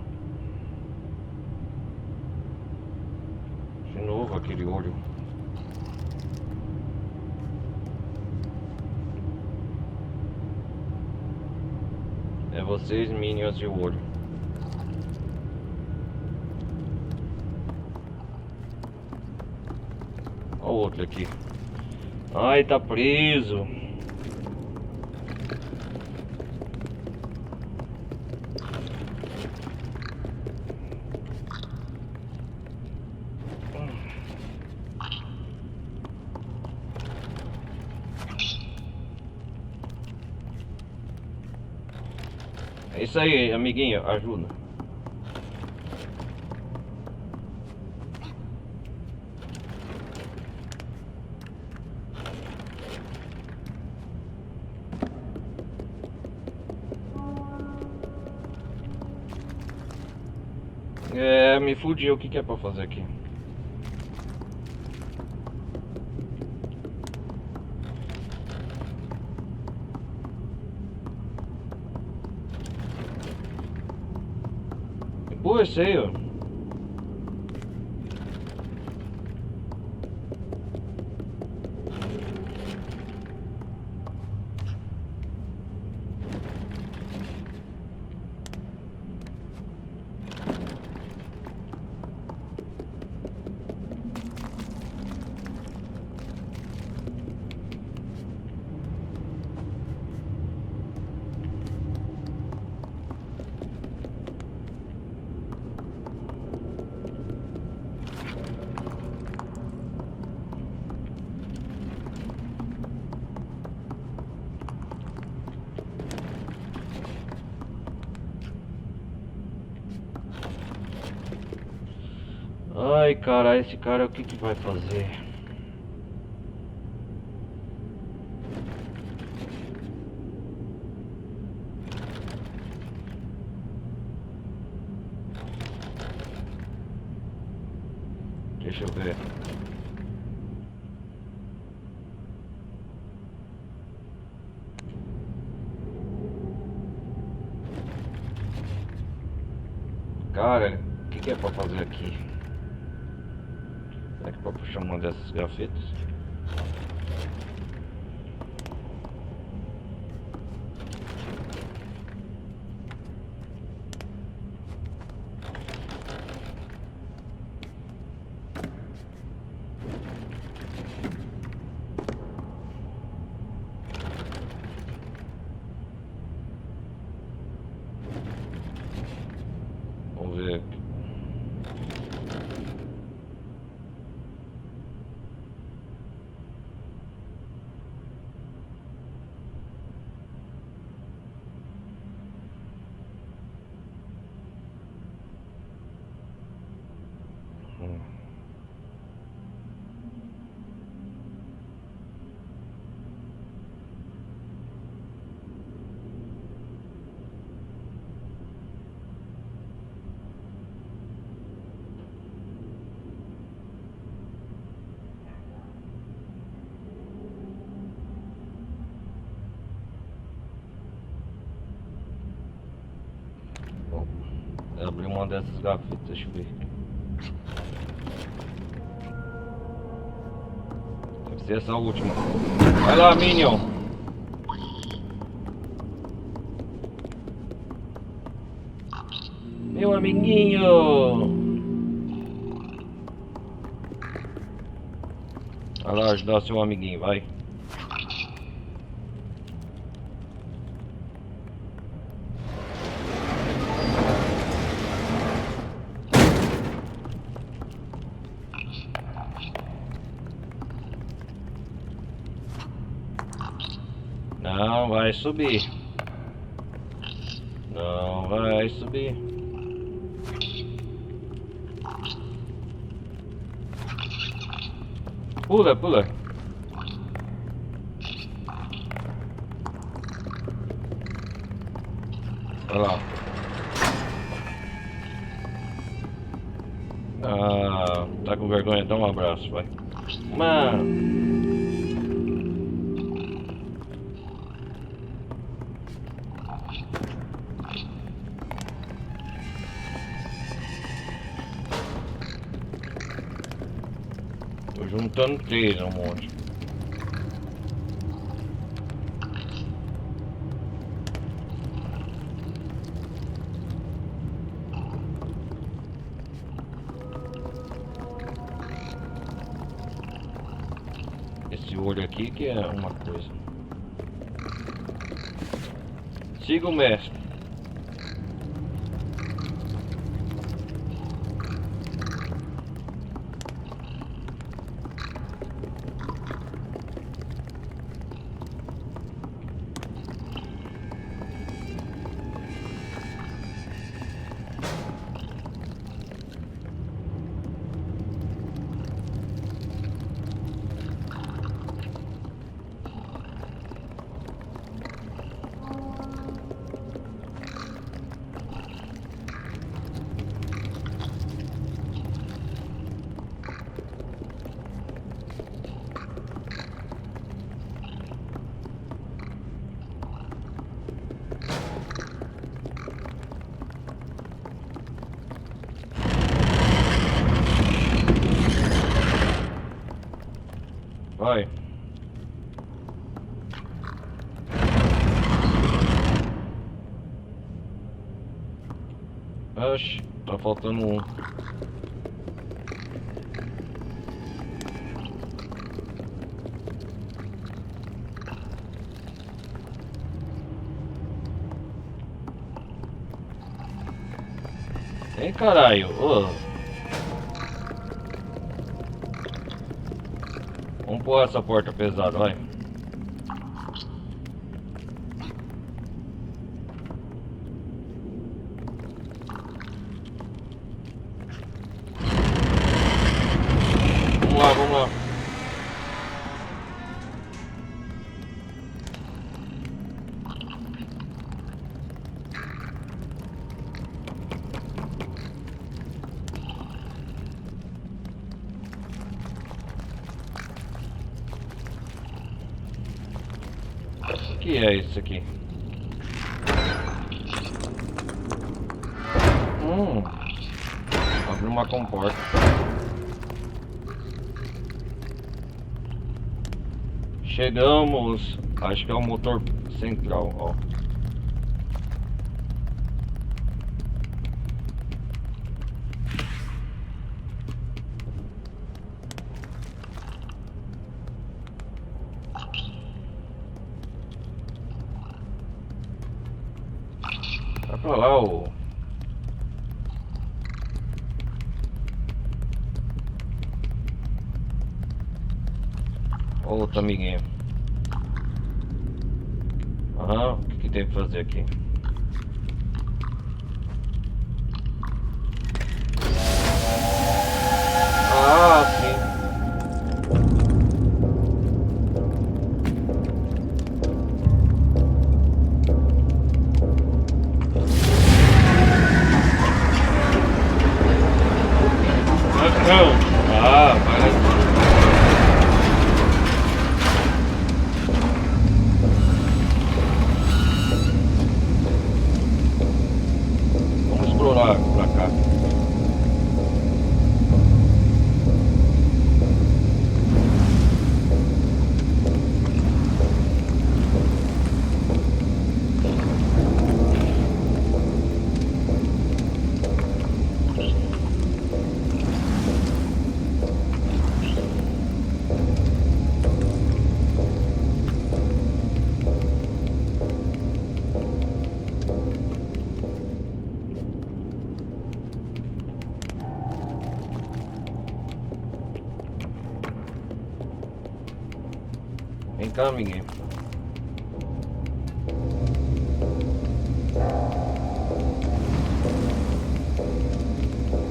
De novo aquele olho. É vocês, minions de olho. Olha o outro aqui. Ai, tá preso. É isso aí, amiguinho, ajuda. É, me fudiu, o que é pra fazer aqui? Pô, esse aí, ó. Ai, cara, esse cara o que que vai fazer? Deixa eu ver. Cara, o que que é pra fazer aqui? Será que é pra puxar uma dessas gavetas? Vamos ver. Bom, abri uma dessas gavetas, deixa eu ver. Deve ser essa última. Vai lá, Minion! Meu amiguinho! Vai lá ajudar seu amiguinho, vai. Não vai subir. Não vai subir. Pula, pula. Olha lá. Ah, tá com vergonha? Dá um abraço, vai. Mano. Tô juntando três, um monte. Esse olho aqui que é uma coisa. Siga o mestre. Vai. Oxe, tá faltando um. Ei, caralho. Ô. Vamos pôr essa porta pesada, vai. que é isso aqui? Abriu uma comporta. Chegamos. Acho que é o motor central, ó. Vai pra lá, ô. Outro amiguinho. Aham, o que tem que fazer aqui? Ah, sim. Ah, vai. Vamos explorar pra cá. Vem cá, amiguinho.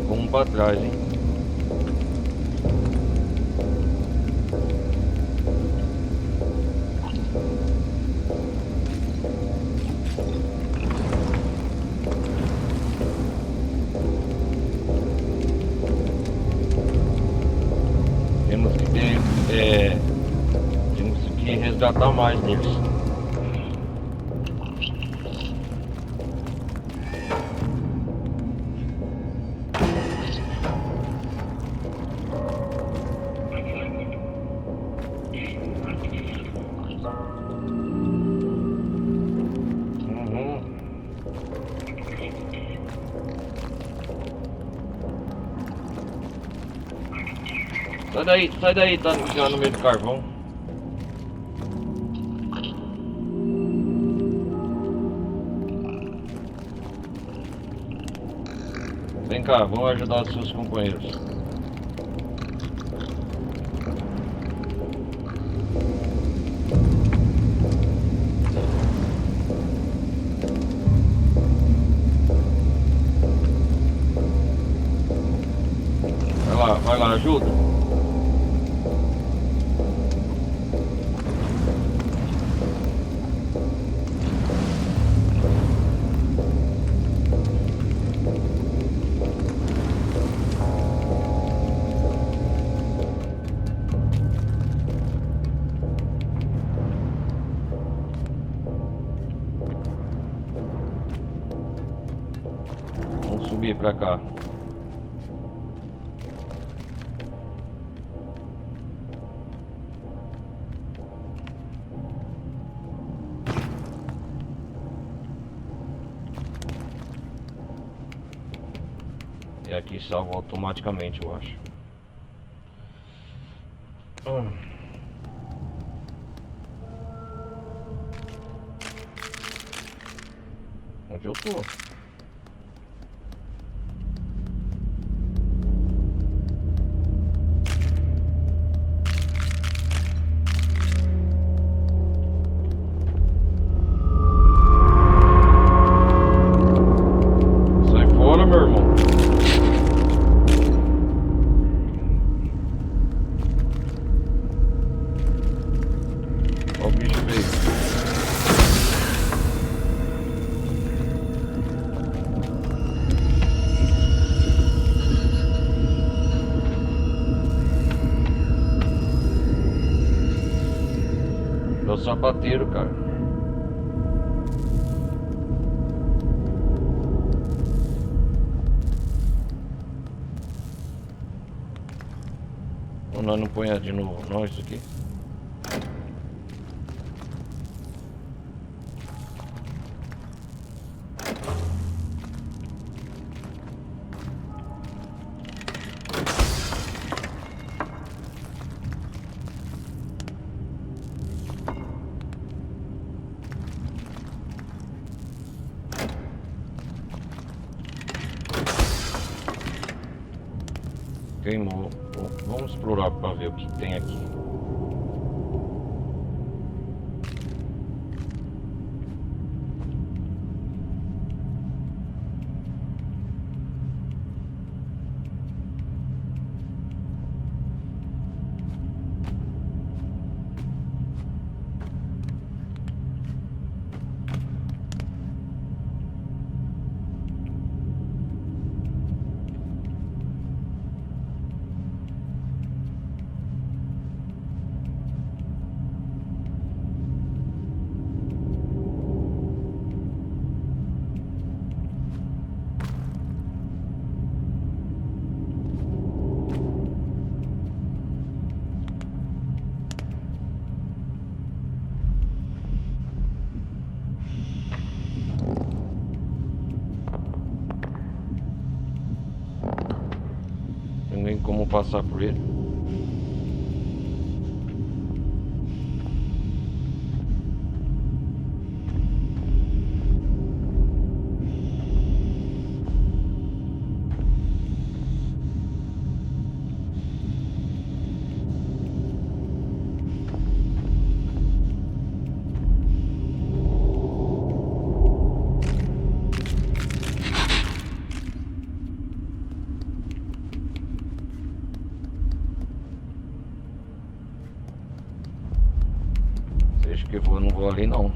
Vamos pra trás, hein? Temos que ter, temos que resgatar mais deles. Sai daí, tá no meio do carvão. Vem cá, vamos ajudar os seus companheiros. Vai lá, ajuda. Vamos subir pra cá. E aqui salva automaticamente, eu acho. Onde eu tô? Sai fora, meu irmão. Ó, o bicho veio. É o sapateiro, cara. nós não põe de novo nós aqui. Queimou. Vamos explorar para ver o que tem aqui. Não tem como passar por ele. Acho que eu não vou ali não.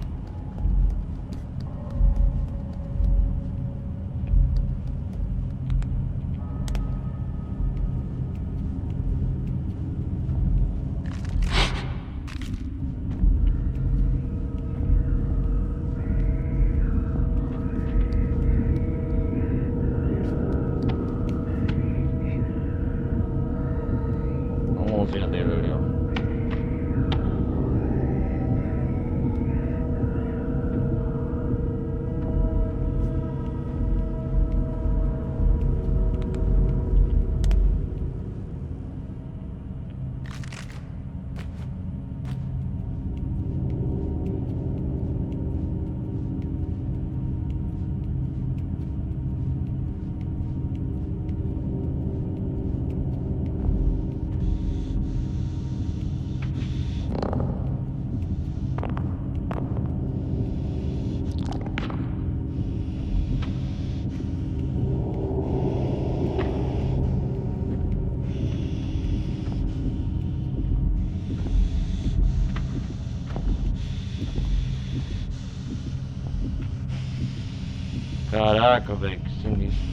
A mãozinha dele ali, ó. Caraca, velho, que sinistro.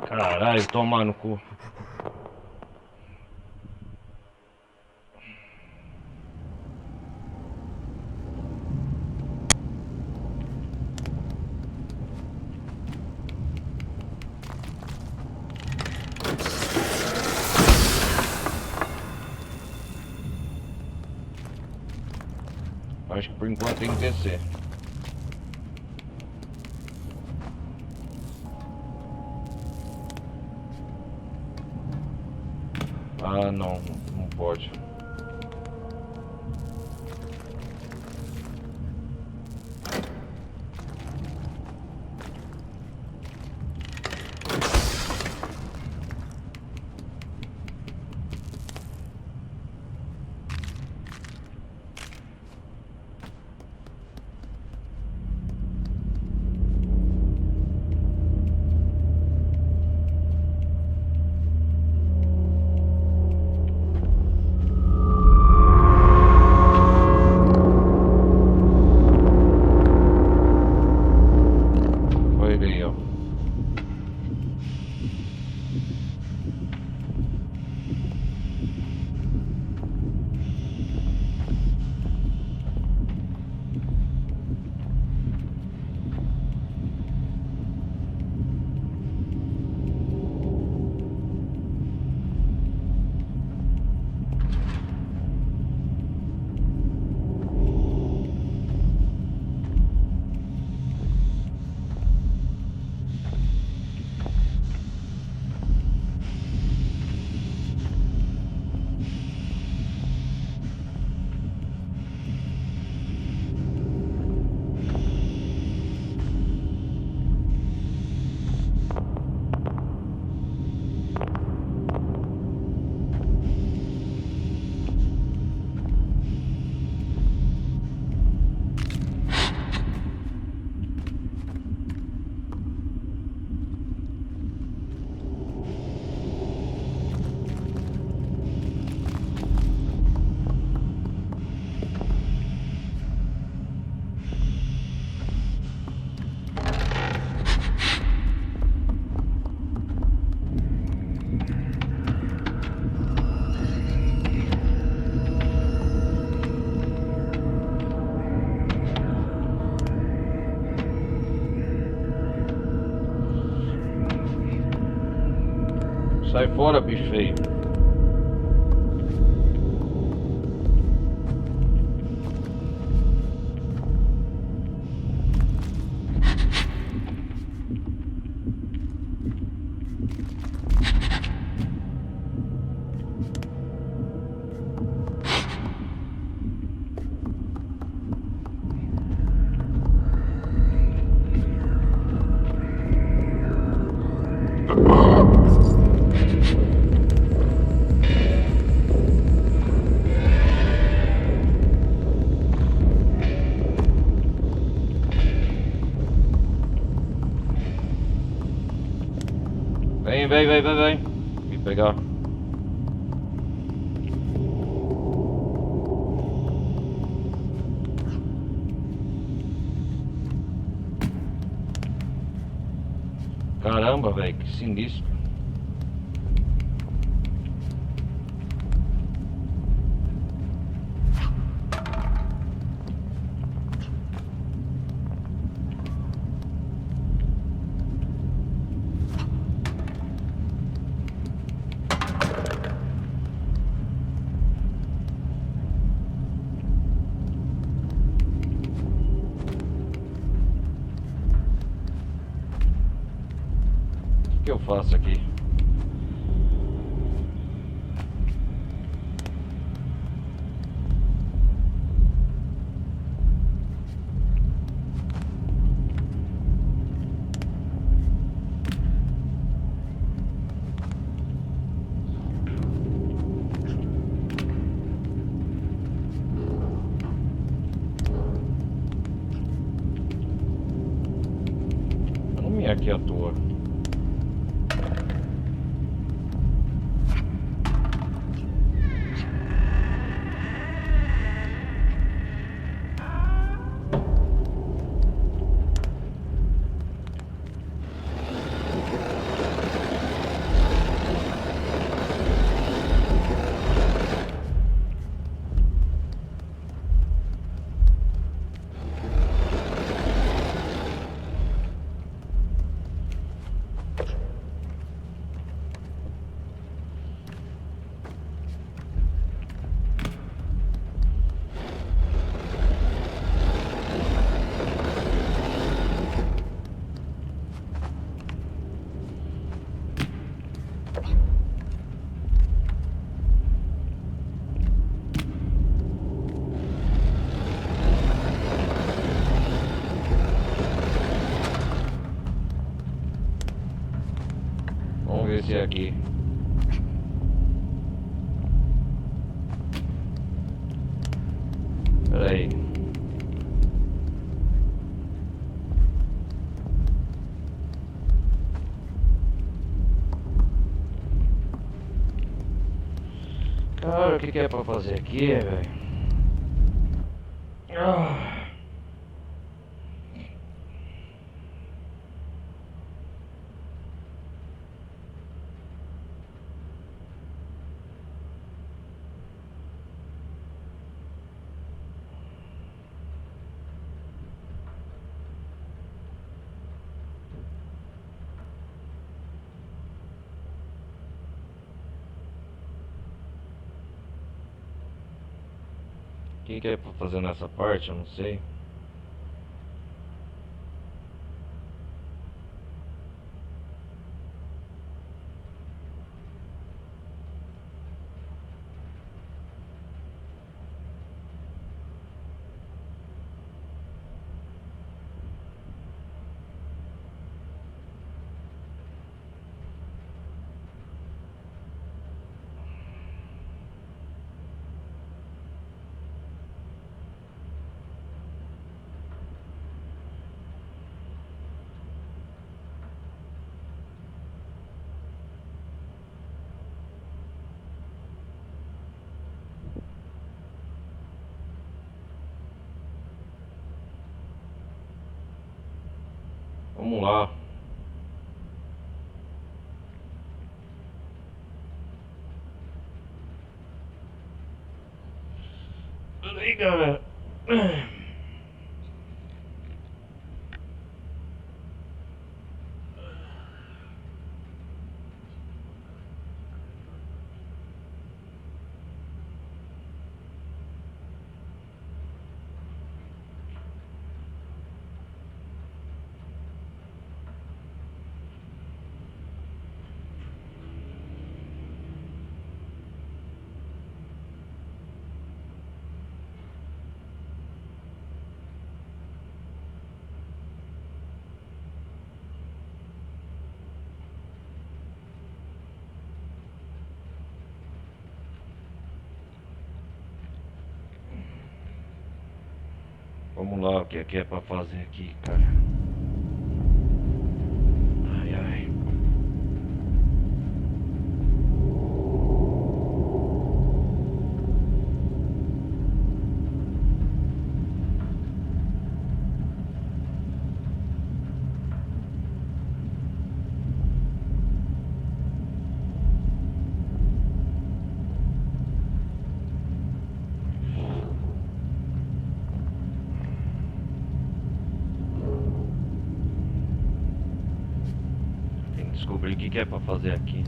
Caralho, tomar no cu. Acho que por enquanto tem que descer. Ah, não, não pode. Olha aí, ó. Sai fora, bicho feio. Vem. Me pegar. Caramba, velho, que sinistro. O que eu faço aqui? Eu não me aqui à toa. descer aqui. Pera aí. Cara, o que é pra fazer aqui, velho? O que é pra fazer nessa parte? Eu não sei. Vamos lá. Peraí, galera. Vamos lá, o que é pra fazer aqui, cara? Ai, ai. Tem que descobrir o que é pra fazer aqui.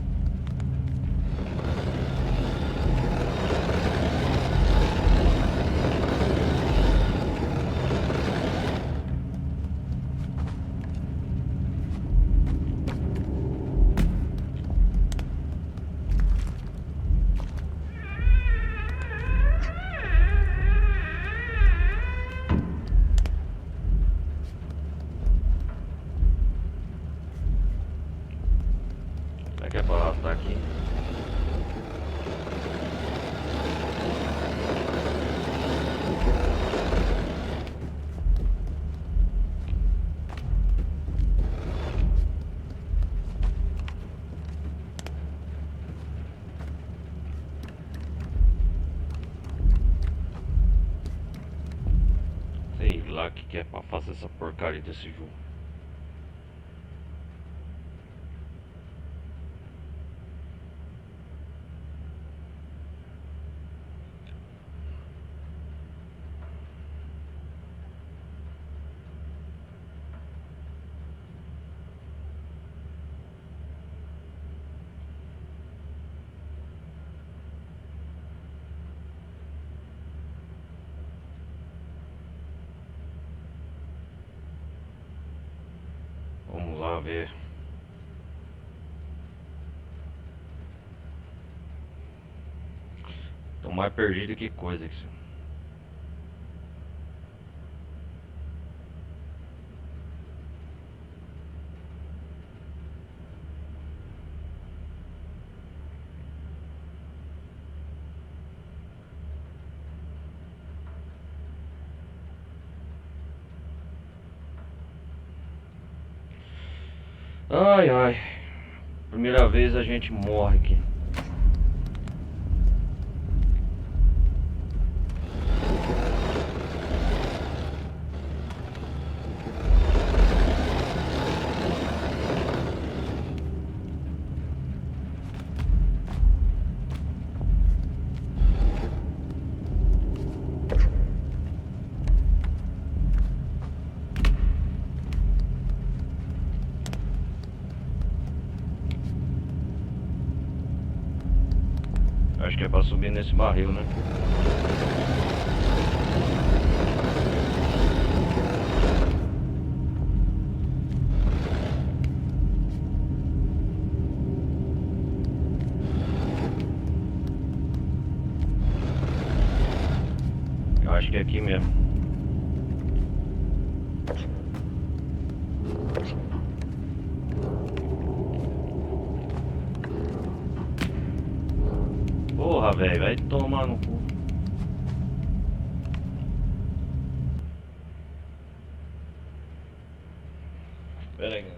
Será que é pra arrastar aqui? Sei lá o que é pra fazer essa porcaria desse jogo. Vamos lá ver. Tô mais perdido que coisa isso. Ai, ai. Primeira vez a gente morre aqui. Acho que é pra subir nesse barril, né? Eu acho que é aqui mesmo. Porra, velho, vai tomar no cu. Pera aí, cara.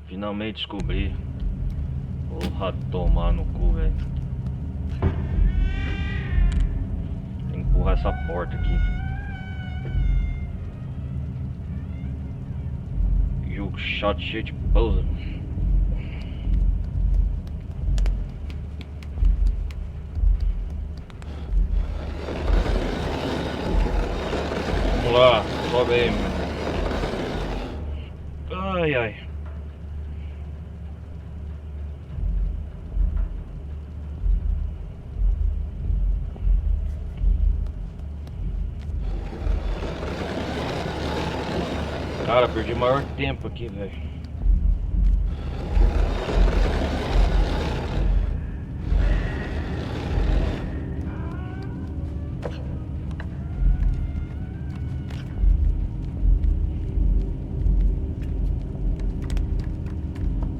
Finalmente descobri. Porra, tomar no cu, velho. Tem que empurrar essa porta aqui. E o shot cheio de pousa. sobe aí, mano. Ai, ai. Cara, perdi maior tempo aqui, velho.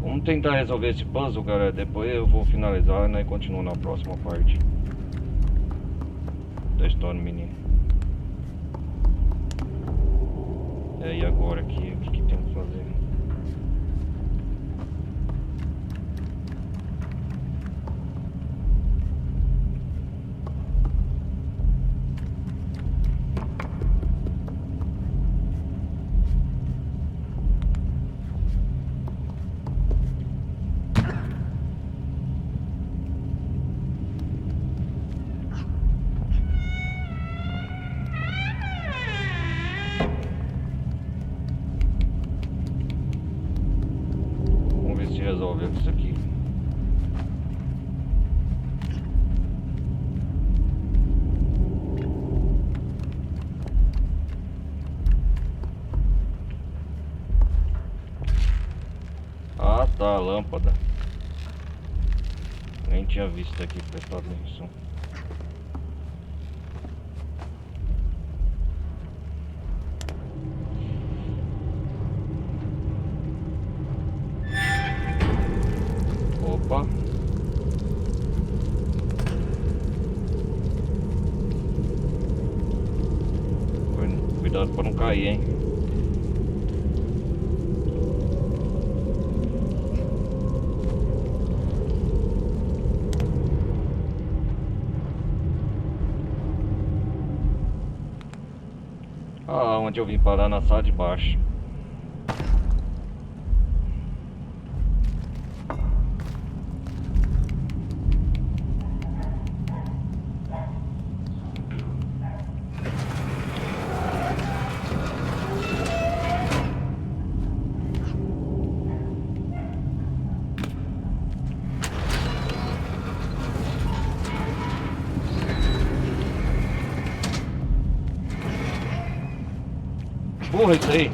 Vamos tentar resolver esse puzzle, galera. Depois eu vou finalizar, né? E continuo na próxima parte da história, menino. E agora aqui, o que tem que fazer? Vamos ver se resolve isso aqui. Ah, tá, a lâmpada. Nem tinha visto aqui, prestado atenção. Opa. Cuidado pra não cair, hein. Ah, onde eu vim parar, na sala de baixo. Porra, isso aí.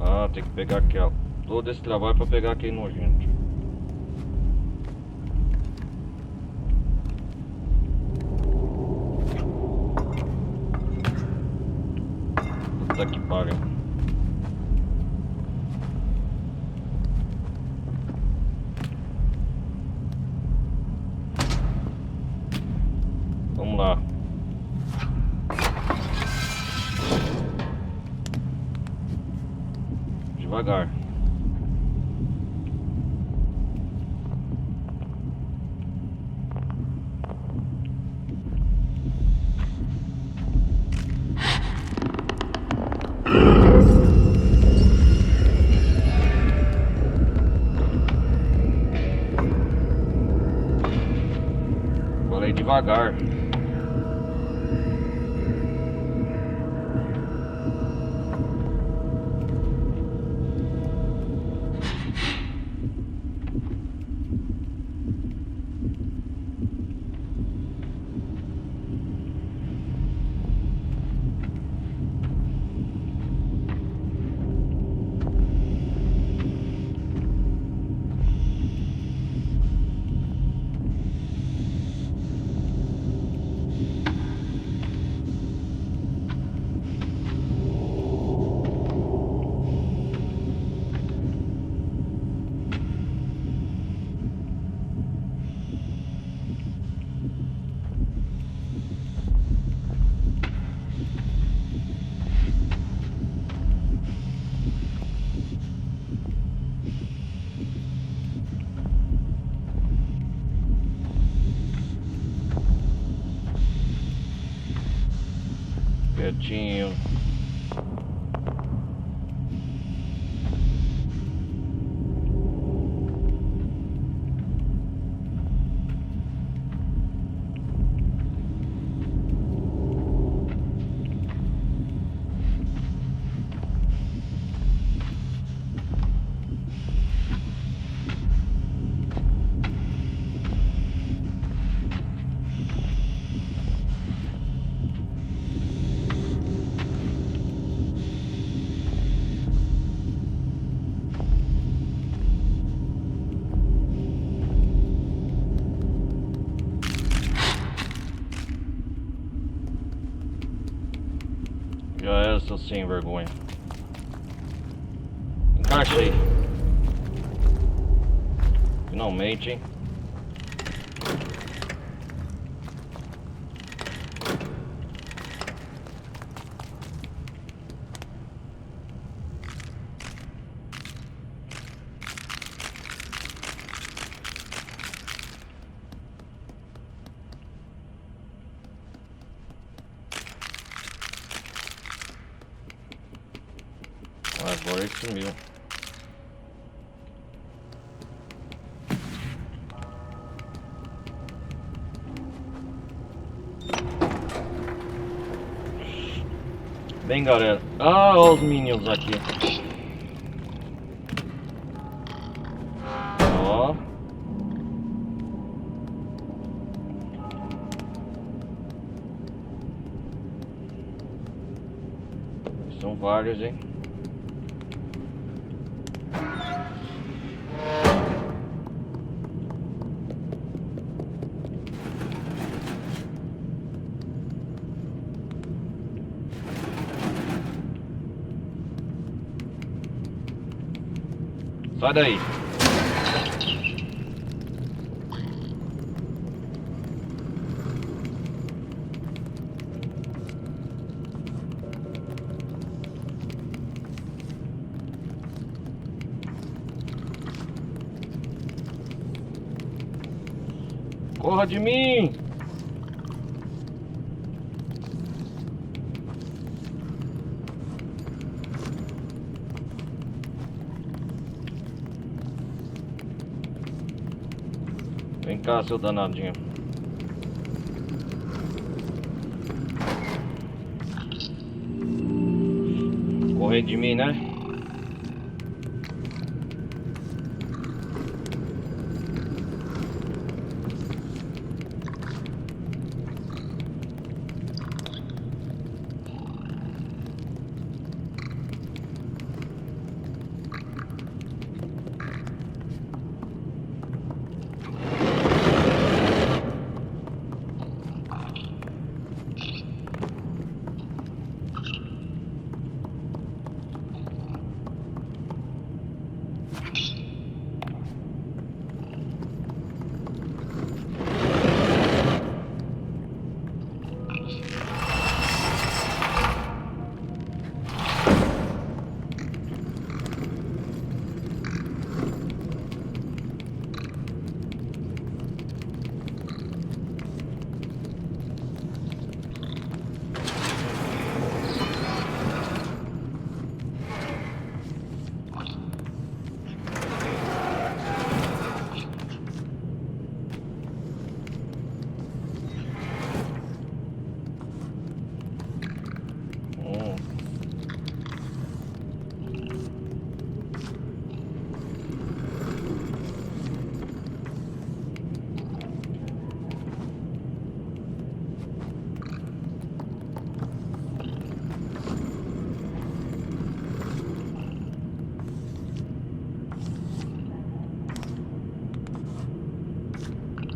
Ah, tem que pegar aquela. Todo esse trabalho pra pegar aquele nojento. Puta que pariu. Vamos lá. Devagar. Falei devagar. quietinho. Já era, seu sem vergonha. Encaixei. Finalmente, hein? Agora ele sumiu. Bem, galera. Ah, olha os minions aqui. Ó. São vários, hein? Sai daí. Corra de mim! Vem cá, seu danadinho. Correr de mim, né?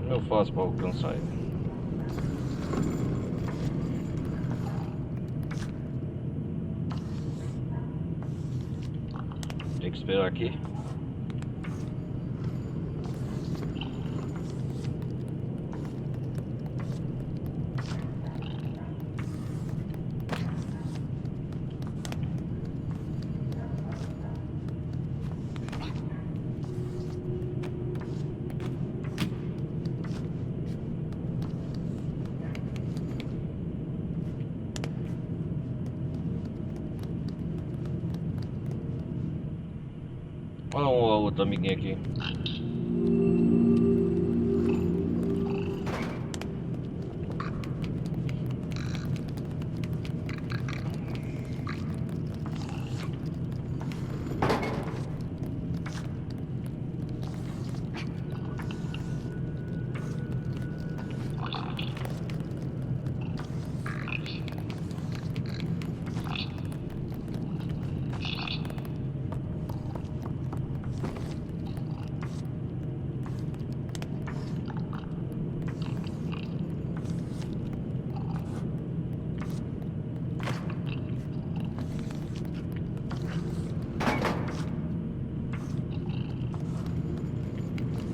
Como eu faço para alcançar ele? Tem que esperar aqui. Olha um outro amiguinho aqui.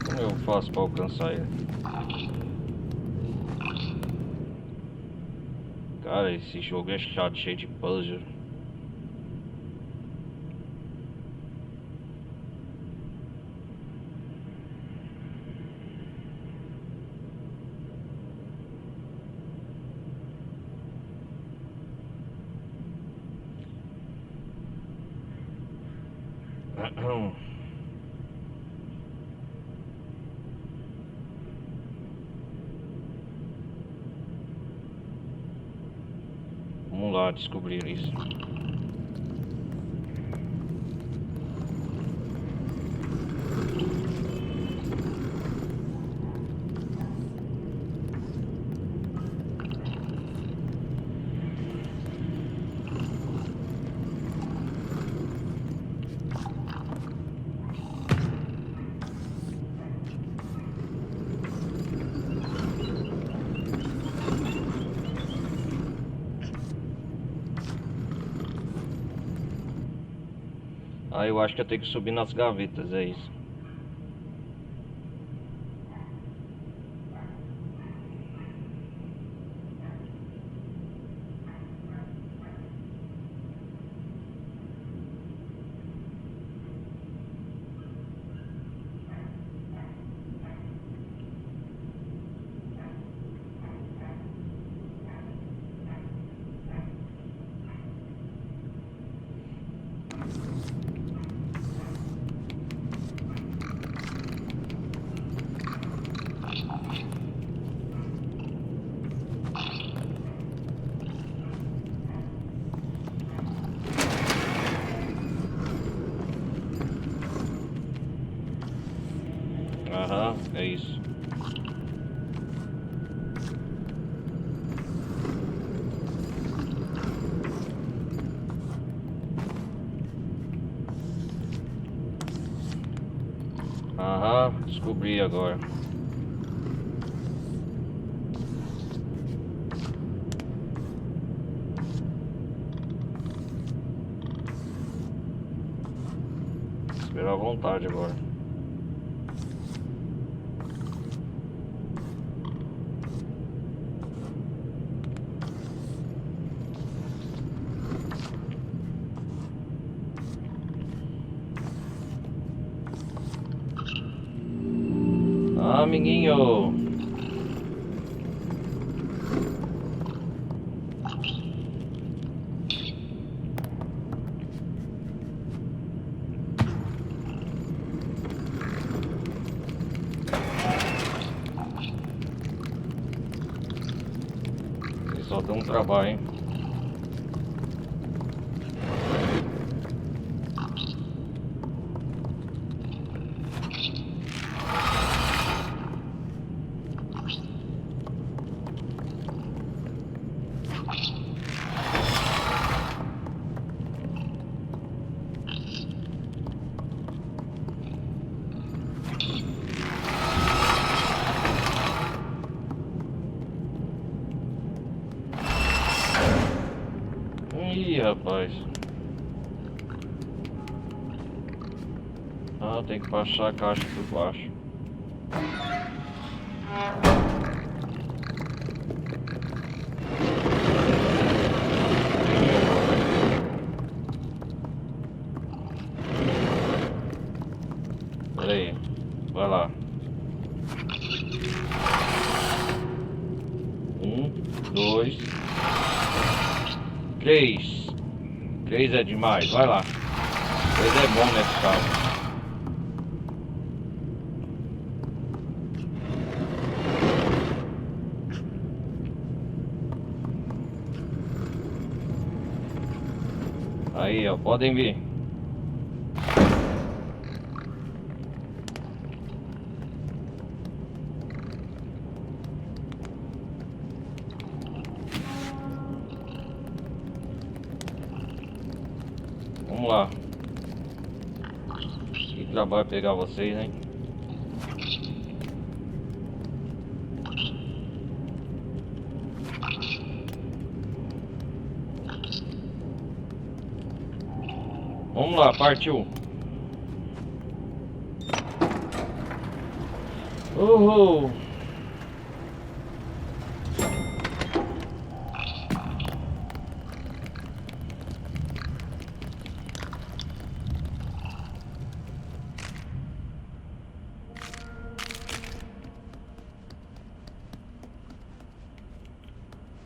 Como eu faço para alcançar ele? Cara, esse jogo é chato, cheio de puzzle. Vamos lá descobrir isso. Ah, eu acho que eu tenho que subir nas gavetas, é isso. Aham, é isso. Aham, descobri agora. Esperar à vontade agora. Ah, amiguinho. Ele só deu um trabalho, hein? Ih, rapaz. Ah, tem que baixar a caixa por baixo. Pera aí. Vai lá. 1, 2, 3. 3 é demais, vai lá. 3 é bom nesse carro. Aí, ó, podem vir. Vamos lá. Que trabalho pegar vocês, hein? Vamos lá, partiu. Uhul.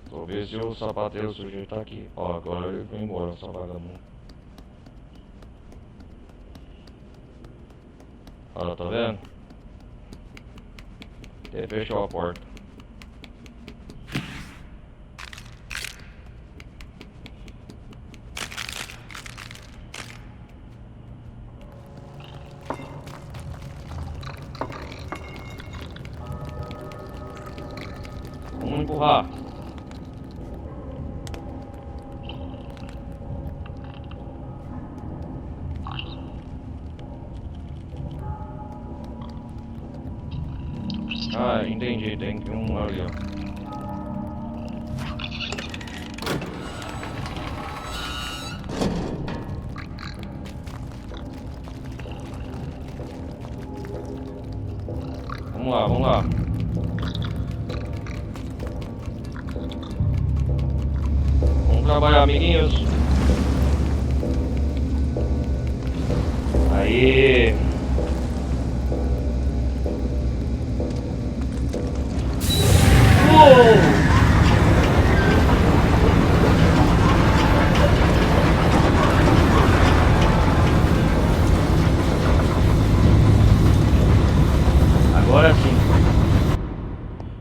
Vou ver se o sapateiro sujeito tá aqui. Ó, agora ele foi embora, essa vagabundo. Olha, tá vendo? Até fechou a porta. Vamos empurrar. Ah, entendi, tem que um ali, ó. Vamos lá, vamos lá. Vamos trabalhar, amiguinhos. Aí. Agora sim.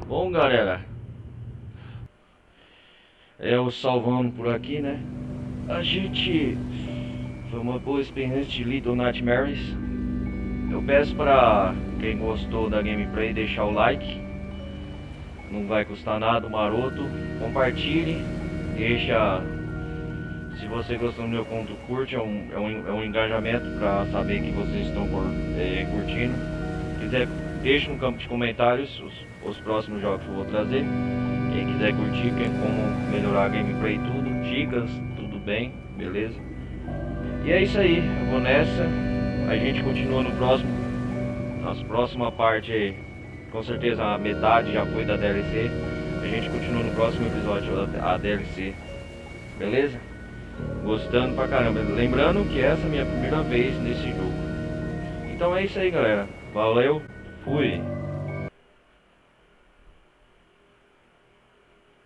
Bom, galera, eu salvando por aqui, né? A gente foi uma boa experiência de Little Nightmares. Eu peço pra quem gostou da gameplay deixar o like. Não vai custar nada, maroto. Compartilhe, deixa. Se você gostou do meu conto, curte, é um engajamento para saber que vocês estão curtindo. Se quiser, deixe no campo de comentários os próximos jogos que eu vou trazer. Quem quiser curtir, como melhorar a gameplay, tudo, dicas, tudo bem, beleza? E é isso aí, eu vou nessa. A gente continua no próximo. Nas próxima parte aí, com certeza a metade já foi da DLC. A gente continua no próximo episódio a DLC, beleza? Gostando pra caramba. Lembrando que essa é a minha primeira vez nesse jogo. Então é isso aí, galera. Valeu, fui!